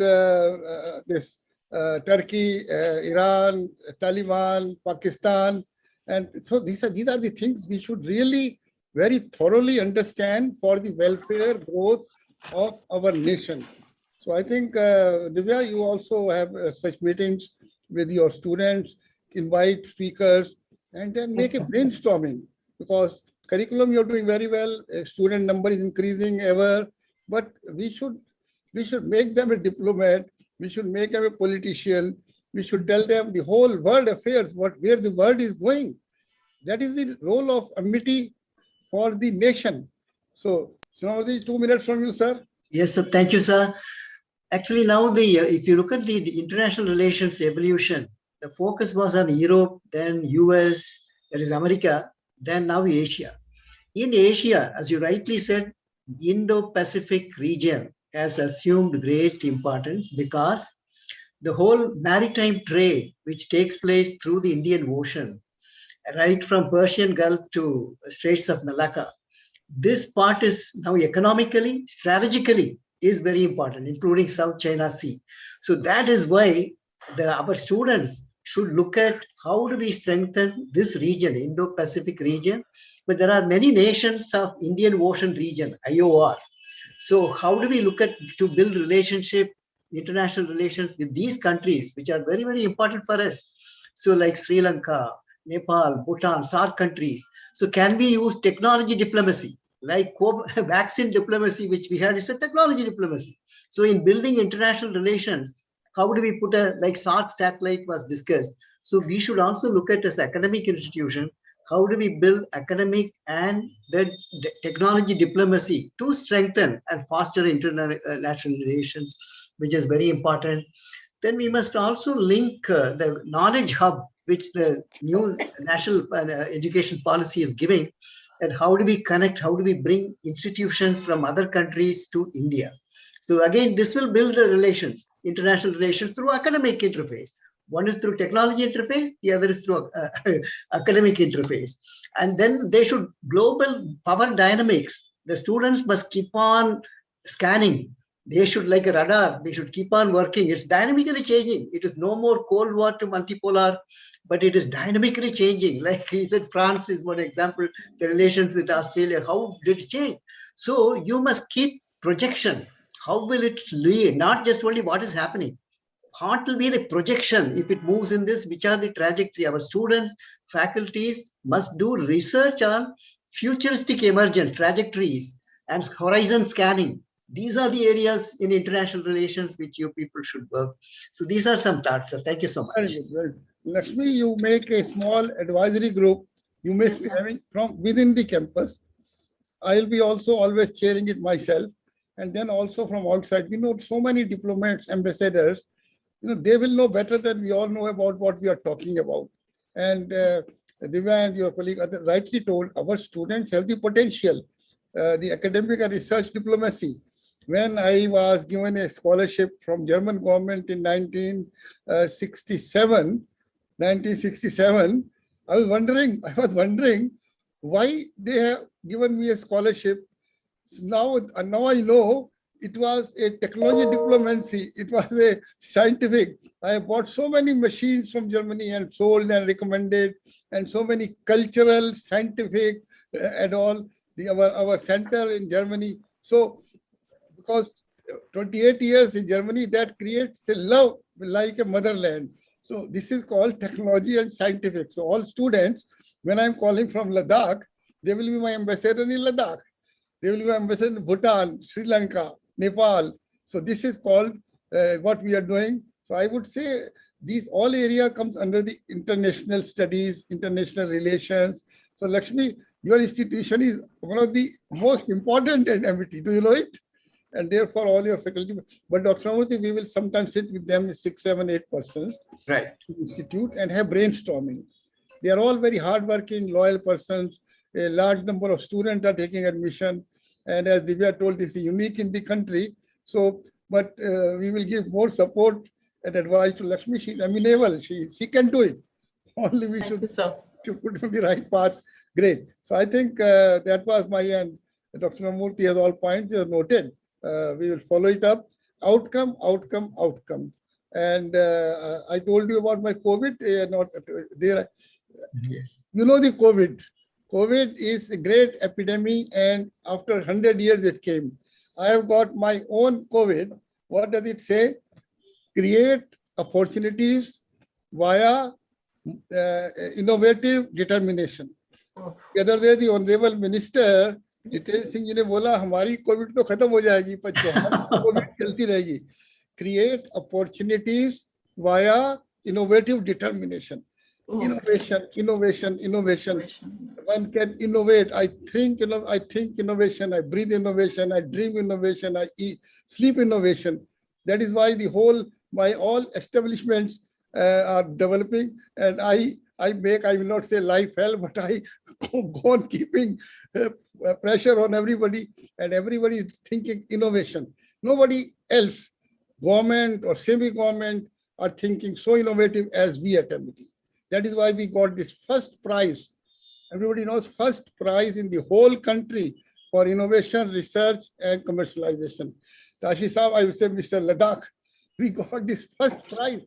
Turkey, Iran, Taliban, Pakistan, and so these are the things we should really very thoroughly understand for the welfare growth of our nation. So I think, Divya, you also have such meetings with your students, invite speakers, and then make a brainstorming, because curriculum you're doing very well, student number is increasing ever, but we should make them a diplomat, we should make them a politician, we should tell them the whole world affairs, where the world is going. That is the role of amity for the nation. So now the 2 minutes from you, sir. Yes, sir. Thank you, sir. Actually, now if you look at the international relations evolution, the focus was on Europe, then US, that is America, then now Asia. In Asia, as you rightly said, the Indo-Pacific region has assumed great importance because the whole maritime trade, which takes place through the Indian Ocean, right from Persian Gulf to Straits of Malacca, this part is now economically, strategically is very important, including South China Sea. So that is why our students should look at how do we strengthen this region, Indo-Pacific region. But there are many nations of Indian Ocean region, IOR. So how do we look at to build relationship, international relations with these countries, which are very, very important for us? So like Sri Lanka, Nepal, Bhutan, SAARC countries. So can we use technology diplomacy, like vaccine diplomacy, which we had is a technology diplomacy. So in building international relations, how do we put like SAARC satellite was discussed. So we should also look at this academic institution. How do we build academic and the technology diplomacy to strengthen and foster international relations, which is very important. Then we must also link the knowledge hub, which the new national education policy is giving, and how do we connect, how do we bring institutions from other countries to India. So again, this will build the relations, international relations through academic interface. One is through technology interface, the other is through academic interface. And then they should global power dynamics. The students must keep on scanning. They should, like a radar, they should keep on working. It's dynamically changing. It is no more Cold War to multipolar, but it is dynamically changing. Like he said, France is one example, the relations with Australia, how did it change? So you must keep projections. How will it lead? Not just only what is happening. What will be the projection if it moves in this, which are the trajectory? Our students, faculties must do research on futuristic emergent trajectories and horizon scanning. These are the areas in international relations which you people should work. So these are some thoughts, sir. Thank you so much. Well, Lakshmi, you make a small advisory group. You may be having from within the campus. I'll be also always chairing it myself. And then also from outside, we know so many diplomats, ambassadors, they will know better than we all know about what we are talking about. And Divya and your colleague rightly told, our students have the potential, the academic and research diplomacy. When I was given a scholarship from German government in 1967, I was wondering why they have given me a scholarship. Now I know it was a technology diplomacy. It was a scientific. I bought so many machines from Germany and sold and recommended, and so many cultural, scientific, and all. Our center in Germany. So, because 28 years in Germany, that creates a love like a motherland. So this is called technology and scientific. So all students, when I'm calling from Ladakh, they will be my ambassador in Ladakh. They will be my ambassador in Bhutan, Sri Lanka, Nepal. So this is called what we are doing. So I would say these all area comes under the international studies, international relations. So Lakshmi, your institution is one of the most important in MIT. Do you know it? And therefore, all your faculty. But Dr. Ramurthy, we will sometimes sit with them, 6, 7, 8 persons, right, institute, and have brainstorming. They are all very hardworking, loyal persons. A large number of students are taking admission. And as Divya told, this is unique in the country. So, but we will give more support and advice to Lakshmi. She's amenable. She can do it. Only we should put on the right path. Great. So I think that was my end. Dr. Ramurthy has all points noted. We will follow it up. Outcome. And I told you about my COVID. Not there. Yes. You know the COVID. COVID is a great epidemic, and after 100 years it came. I have got my own COVID. What does it say? Create opportunities via innovative determination. The other day, the Honorable Minister Jitendra Singh ji ने बोला हमारी Covid तो खत्म हो जाएगी पर Covid चलती रहेगी. Create opportunities via innovative determination. Innovation. One can innovate. I think innovation. I breathe innovation. I dream innovation. I eat, sleep innovation. That is why all establishments are developing, and I will not say life hell, but I go on keeping pressure on everybody, and everybody is thinking innovation. Nobody else, government or semi-government, are thinking so innovative as we at MIT. That is why we got this first prize. Everybody knows first prize in the whole country for innovation, research, and commercialization. Tashi Saab, I would say Mr. Ladakh, we got this first prize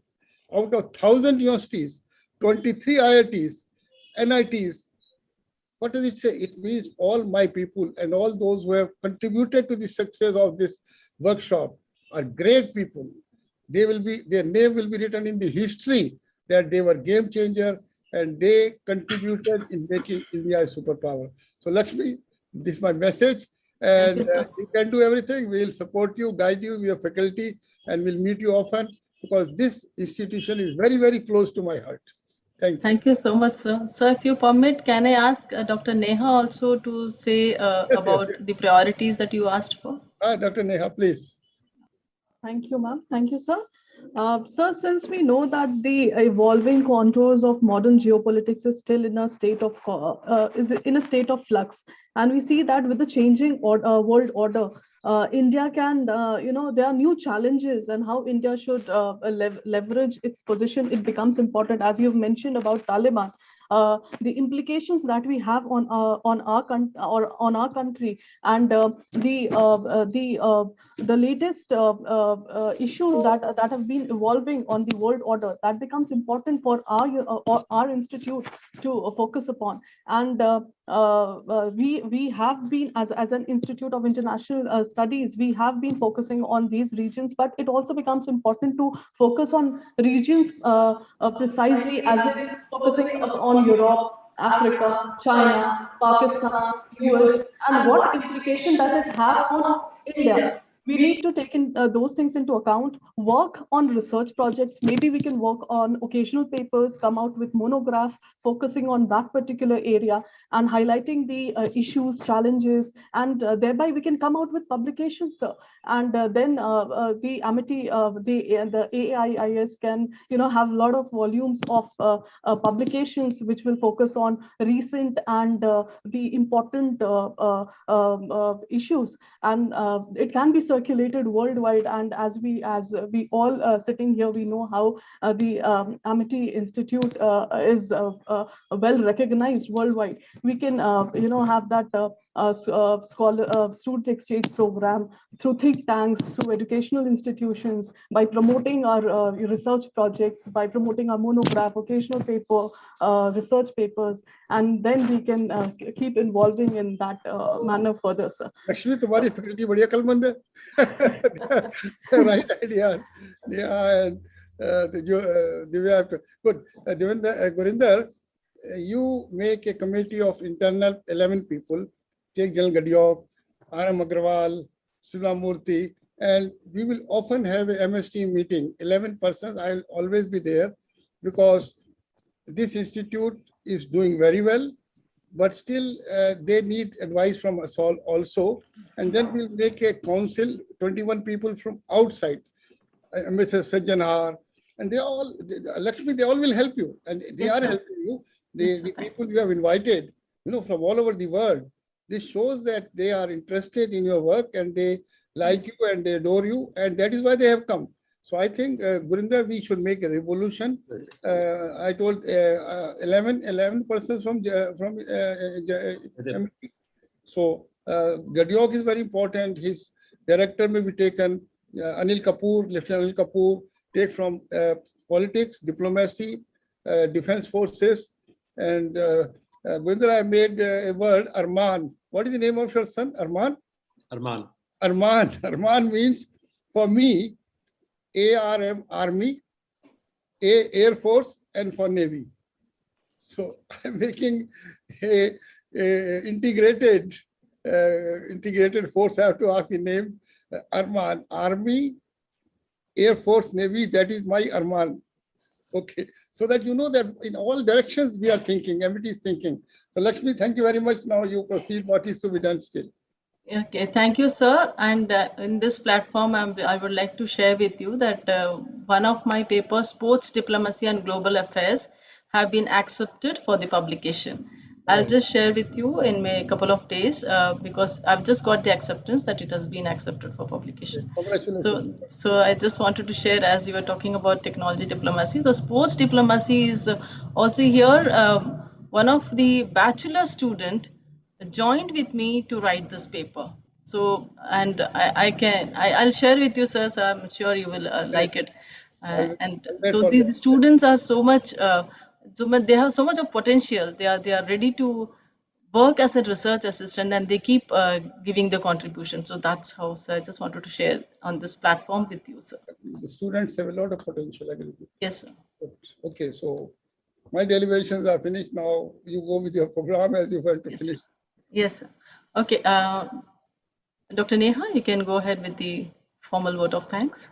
out of 1,000 universities, 23 IITs, NITs. What does it say? It means all my people and all those who have contributed to the success of this workshop are great people. Their name will be written in the history that they were game changer and they contributed in making India a superpower. So Lakshmi, this is my message, and we can do everything. We'll support you, guide you with your faculty, and we'll meet you often because this institution is very, very close to my heart. Thank you. Thank you so much, sir. Sir, if you permit, can I ask Dr. Neha also to say about the priorities that you asked for? Dr. Neha, please. Thank you, ma'am. Thank you, sir. Sir, since we know that the evolving contours of modern geopolitics is still in a state of flux, and we see that with the changing world order, India can, there are new challenges, and how India should leverage its position. It becomes important, as you've mentioned about Taliban. The implications that we have on our country, and the latest issues that have been evolving on the world order, that becomes important for our institute to focus upon. And we have been, as an Institute of International Studies, we have been focusing on these regions, but it also becomes important to focus on regions precisely as in focusing on Europe, Africa, China, Pakistan, US, and what implication does it have on India. We need to take those things into account, work on research projects. Maybe we can work on occasional papers, come out with monograph, focusing on that particular area and highlighting the issues, challenges, and thereby we can come out with publications, sir. And then the Amity, the AIIS can, have a lot of volumes of publications which will focus on recent and the important issues, and it can be circulated worldwide. And as we all sitting here, we know how the Amity Institute is well recognized worldwide. We can have that student exchange program through think tanks, through educational institutions, by promoting our research projects, by promoting our monograph, occasional paper, research papers, and then we can keep involving in that manner further, sir. Actually, तुम्हारी faculty बढ़िया कलमंद है. Right ideas. Yeah, and good. Garinder, you make a committee of internal 11 people. Take General Gadiok, Aram Agrawal, Siva Murthy, and we will often have a MS team meeting. 11 persons. I will always be there because this institute is doing very well, but still they need advice from us all also. And then we'll make a council, 21 people from outside, Mr. Sajjanhar, and they all, Lakshmi, they all will help you, and they are helping you. The people you have invited, from all over the world. This shows that they are interested in your work and they like you and they adore you, and that is why they have come. So I think, Garinder, we should make a revolution. I told 11 persons from so Gadiok is very important. His director may be taken. Anil Kapoor, Lieutenant Anil Kapoor, take from politics, diplomacy, defense forces, and Garinder, I made a word, Arman. What is the name of your son, Arman? Arman. Arman. Arman means, for me, ARM, Army, A, Air Force, and for Navy. So I'm making a integrated force. I have to ask the name. Arman, Army, Air Force, Navy, that is my Arman. Okay, so that you know that in all directions we are thinking, everybody is thinking. So Lakshmi, thank you very much. Now you proceed what is to be done still. Okay, thank you, sir. And in this platform, I would like to share with you that one of my papers, Sports Diplomacy and Global Affairs, have been accepted for the publication. I'll just share with you in a couple of days because I've just got the acceptance that it has been accepted for publication. Congratulations. So I just wanted to share, as you were talking about technology diplomacy, the sports diplomacy is also here. One of the bachelor student joined with me to write this paper. So, and I'll share with you, sir. So I'm sure you will like it. And so the students are so much, they have so much of potential. They are ready to work as a research assistant, and they keep giving the contribution. So that's how, sir. I just wanted to share on this platform with you, sir. The students have a lot of potential. I agree. Yes, sir. Okay, so my deliberations are finished now. You go with your program as you want to finish. Yes, sir. Okay, Dr. Neha, you can go ahead with the formal vote of thanks.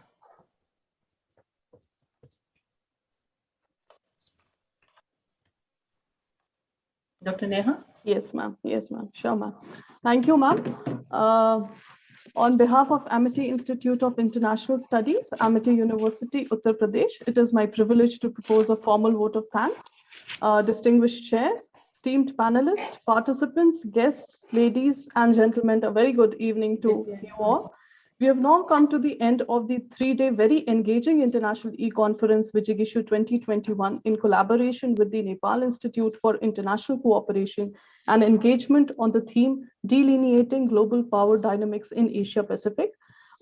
Dr. Neha? Yes, ma'am. Yes, ma'am. Sure, ma'am. Thank you, ma'am. On behalf of Amity Institute of International Studies, Amity University, Uttar Pradesh, it is my privilege to propose a formal vote of thanks. Distinguished chairs, esteemed panelists, participants, guests, ladies and gentlemen, a very good evening to you all. We have now come to the end of the 3-day very engaging international e-conference Vijigishu 2021 in collaboration with the Nepal Institute for International Cooperation and Engagement on the theme Delineating Global Power Dynamics in Asia Pacific.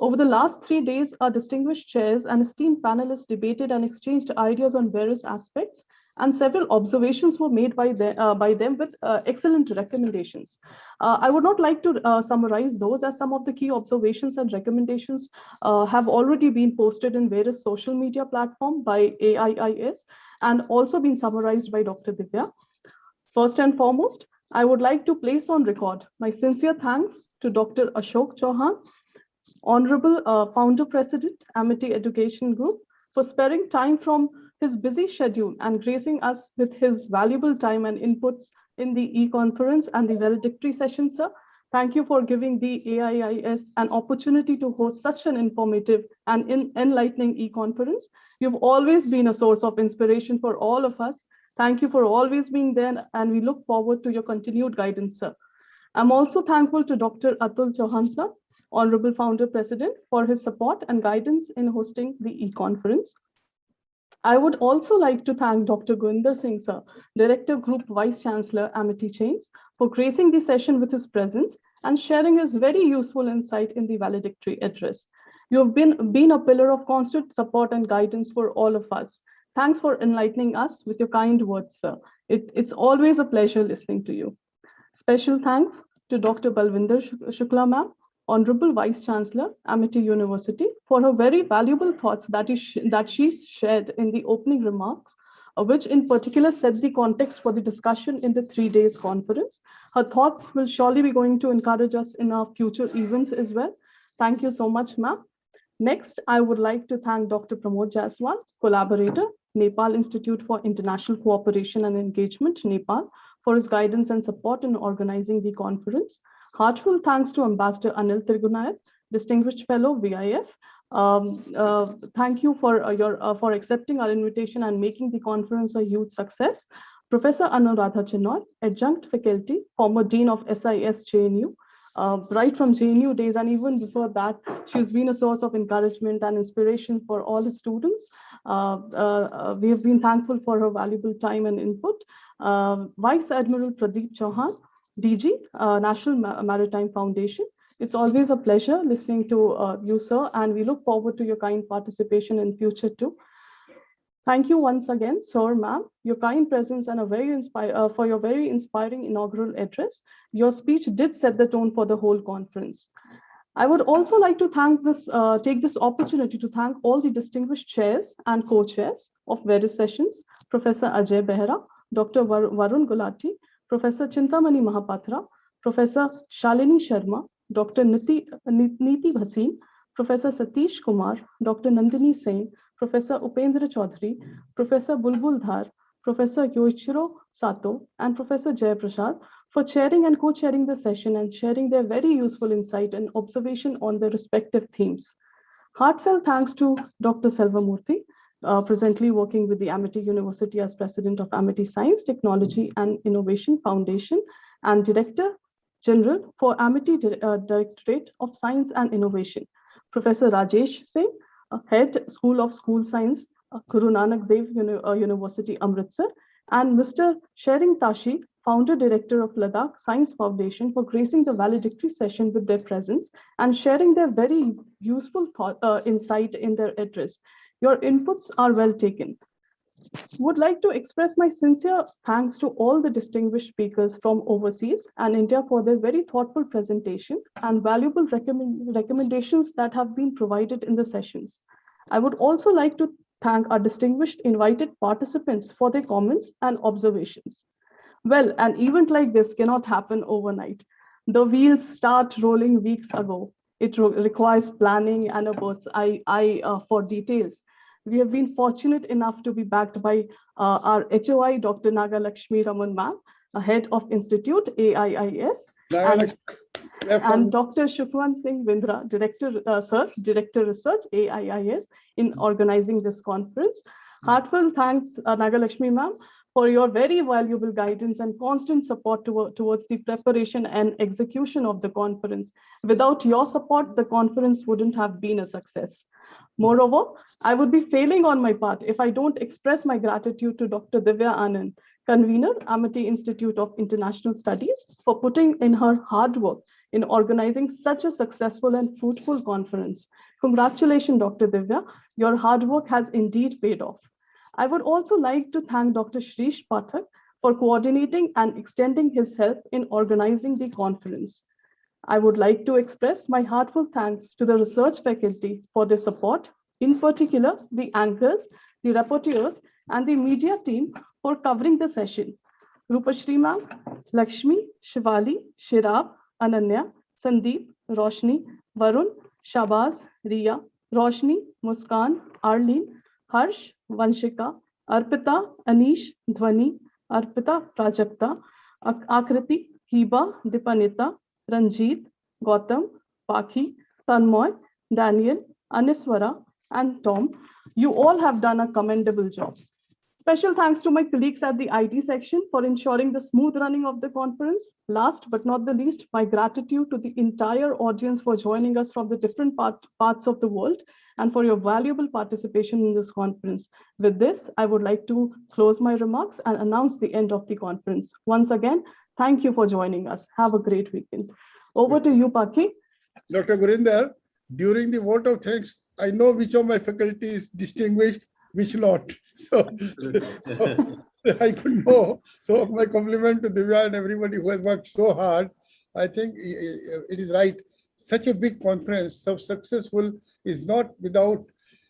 Over the last 3 days, our distinguished chairs and esteemed panelists debated and exchanged ideas on various aspects, and several observations were made by them with excellent recommendations. I would not like to summarize those, as some of the key observations and recommendations have already been posted in various social media platforms by AIIS and also been summarized by Dr. Divya. First and foremost, I would like to place on record my sincere thanks to Dr. Ashok Chauhan, Honorable Founder President, Amity Education Group, for sparing time from his busy schedule and gracing us with his valuable time and inputs in the e-conference and the valedictory session, sir. Thank you for giving the AIIS an opportunity to host such an informative and enlightening e-conference. You've always been a source of inspiration for all of us. Thank you for always being there, and we look forward to your continued guidance, sir. I'm also thankful to Dr. Atul Chauhan, sir, Honorable Founder President, for his support and guidance in hosting the e-conference. I would also like to thank Dr. Garinder Singh, sir, Director Group Vice Chancellor, Amity Chains, for gracing the session with his presence and sharing his very useful insight in the valedictory address. You have been a pillar of constant support and guidance for all of us. Thanks for enlightening us with your kind words, sir. It's always a pleasure listening to you. Special thanks to Dr. Balwinder Shukla, ma'am, Honorable Vice Chancellor, Amity University, for her very valuable thoughts that she shared in the opening remarks, which in particular set the context for the discussion in the 3 days conference. Her thoughts will surely be going to encourage us in our future events as well. Thank you so much, ma'am. Next, I would like to thank Dr. Pramod Jaiswal, collaborator, Nepal Institute for International Cooperation and Engagement, Nepal, for his guidance and support in organizing the conference. Heartfelt thanks to Ambassador Anil Tirgunayat, Distinguished Fellow, VIF. Thank you for accepting our invitation and making the conference a huge success. Professor Anuradha Chinoy, Adjunct Faculty, former Dean of SIS JNU, right from JNU days, and even before that, she's been a source of encouragement and inspiration for all the students. We have been thankful for her valuable time and input. Vice Admiral Pradeep Chauhan, DG, National Maritime Foundation. It's always a pleasure listening to you, sir, and we look forward to your kind participation in future too. Thank you once again, sir, ma'am, your kind presence and for your very inspiring inaugural address. Your speech did set the tone for the whole conference. I would also like to take this opportunity to thank all the distinguished chairs and co-chairs of various sessions, Professor Ajay Behra, Dr. Varun Gulati, Professor Chintamani Mahapatra, Professor Shalini Sharma, Dr. Niti Bhasin, Professor Satish Kumar, Dr. Nandini Singh, Professor Upendra Chaudhary, Professor Bulbul Dhar, Professor Yoichiro Sato, and Professor Jay Prasad for chairing and co-chairing the session and sharing their very useful insight and observation on their respective themes. Heartfelt thanks to Dr. Selvamurthy, presently working with the Amity University as President of Amity Science, Technology and Innovation Foundation and Director General for Amity Directorate of Science and Innovation. Professor Rajesh Singh, Head School of School Science, Guru Nanak Dev University, Amritsar, and Mr. Sharing Tashi, Founder Director of Ladakh Science Foundation, for gracing the valedictory session with their presence and sharing their very useful insight in their address. Your inputs are well taken. Would like to express my sincere thanks to all the distinguished speakers from overseas and India for their very thoughtful presentation and valuable recommendations that have been provided in the sessions. I would also like to thank our distinguished invited participants for their comments and observations. Well, an event like this cannot happen overnight. The wheels start rolling weeks ago. It requires planning and a bird's eye for details. We have been fortunate enough to be backed by our HOI, Dr. Nagalakshmi Raman ma'am, head of Institute, AIIS, and Dr. Shukwan Singh Vindra, Director Research, AIIS, in organizing this conference. Heartfelt thanks, Nagalakshmi ma'am, for your very valuable guidance and constant support towards the preparation and execution of the conference. Without your support, the conference wouldn't have been a success. Moreover, I would be failing on my part if I don't express my gratitude to Dr. Divya Anand, convener, Amity Institute of International Studies, for putting in her hard work in organizing such a successful and fruitful conference. Congratulations, Dr. Divya. Your hard work has indeed paid off. I would also like to thank Dr. Shrish Pathak for coordinating and extending his help in organizing the conference. I would like to express my heartfelt thanks to the research faculty for their support, in particular the anchors, the rapporteurs, and the media team for covering the session. Rupashri ma'am, Lakshmi, Shivali, Shirab, Ananya, Sandeep, Roshni, Varun, Shabaz, Riya, Roshni, Muskan, Arlene, Harsh, Vanshika, Arpita, Anish, Dhwani, Arpita, Prajakta, Akriti, Hiba, Dipanita, Ranjit, Gautam, Pakhi, Tanmoy, Daniel, Aniswara, and Tom. You all have done a commendable job. Special thanks to my colleagues at the IT section for ensuring the smooth running of the conference. Last but not the least, my gratitude to the entire audience for joining us from the different parts of the world and for your valuable participation in this conference. With this, I would like to close my remarks and announce the end of the conference. Once again, thank you for joining us. Have a great weekend. Over to you, Pakhi. Dr. Garinder, during the vote of thanks, I know which of my faculty is distinguished, which not. So I could know. So my compliment to Divya and everybody who has worked so hard. I think it is right. Such a big conference, so successful, is not without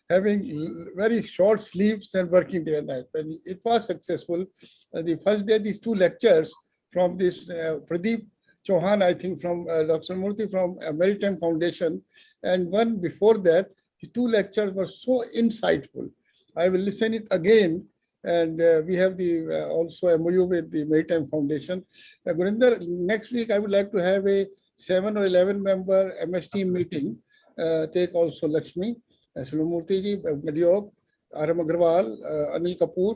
having very short sleeps and working day and night. And it was successful. The first day, these two lectures from this Pradeep Chauhan, I think from Dr. Murthy from Maritime Foundation, and one before that, the two lectures were so insightful. I will listen it again, and we have the also MOU with the Maritime Foundation. Garinder, next week I would like to have a 7 or 11 member MS team meeting. Take also Lakshmi, Sulumurthy ji, Gadiop, Aram Agrawal, Anil Kapoor,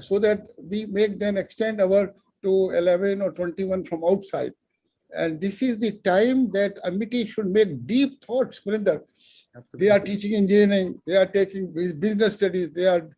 so that we make then extend our to 11 or 21 from outside. And this is the time that Amity should make deep thoughts, Garinder. They are teaching engineering, they are taking business studies, they are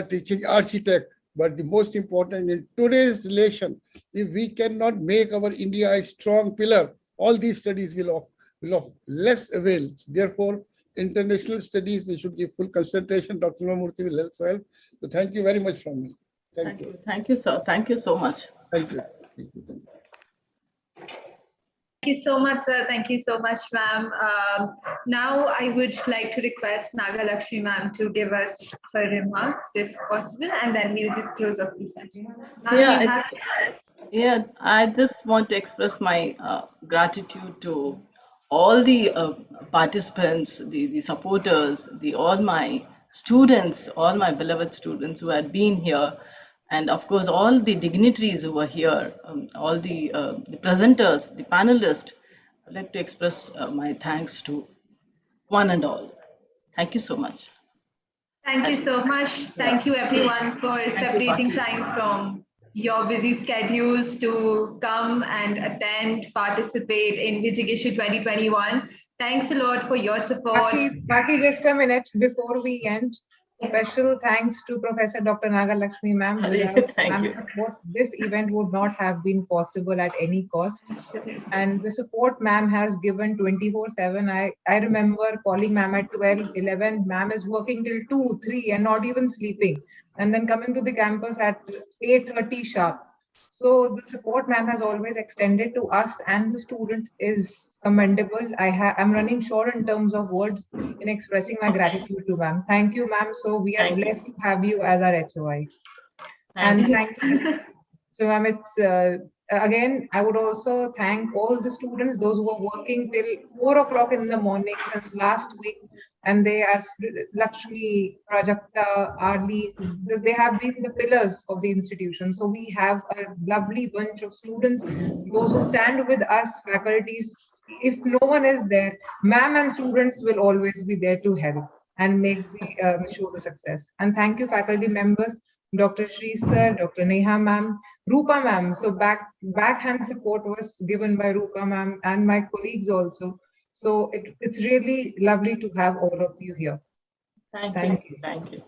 teaching architect. But the most important in today's relation, if we cannot make our India a strong pillar, all these studies will of less avail. Therefore, international studies, we should give full concentration. Dr. Murthy will also help. So thank you very much from me. Thank you. Thank you, sir. Thank you so much. Thank you. Thank you so much, sir. Thank you so much, ma'am. Now I would like to request Nagalakshmi ma'am to give us her remarks, if possible, and then we'll just close off the session. Ma'am, I just want to express my gratitude to all the participants, the supporters, all my students, all my beloved students who had been here, and of course all the dignitaries who were here, all the presenters, the panelists. I'd like to express my thanks to one and all. Thank you so much. Thank you so much. Thank you everyone for separating time from your busy schedules to come and attend, participate in Vijigishu 2021. Thanks a lot for your support. Baki, just a minute before we end. Special thanks to Professor Dr. Nagalakshmi ma'am. Without ma'am's support, this event would not have been possible at any cost. And the support ma'am has given 24/7. I remember calling ma'am at 12, 11. Ma'am is working till 2, 3 and not even sleeping. And then coming to the campus at 8:30 sharp. So the support ma'am has always extended to us and the students is commendable. I'm running short in terms of words in expressing my gratitude to ma'am. Thank you, ma'am. So we are blessed to have you as our HOI. And thank you. So ma'am, it's again, I would also thank all the students, those who are working till 4 o'clock in the morning since last week. And they are Lakshmi, Prajakta, Arli, they have been the pillars of the institution. So we have a lovely bunch of students, those who stand with us, faculties. If no one is there, ma'am and students will always be there to help and make the show the success. And thank you, faculty members, Dr. Shri sir, Dr. Neha ma'am, Rupa ma'am. So backhand support was given by Rupa ma'am and my colleagues also. So it's really lovely to have all of you here. Thank you. Thank you.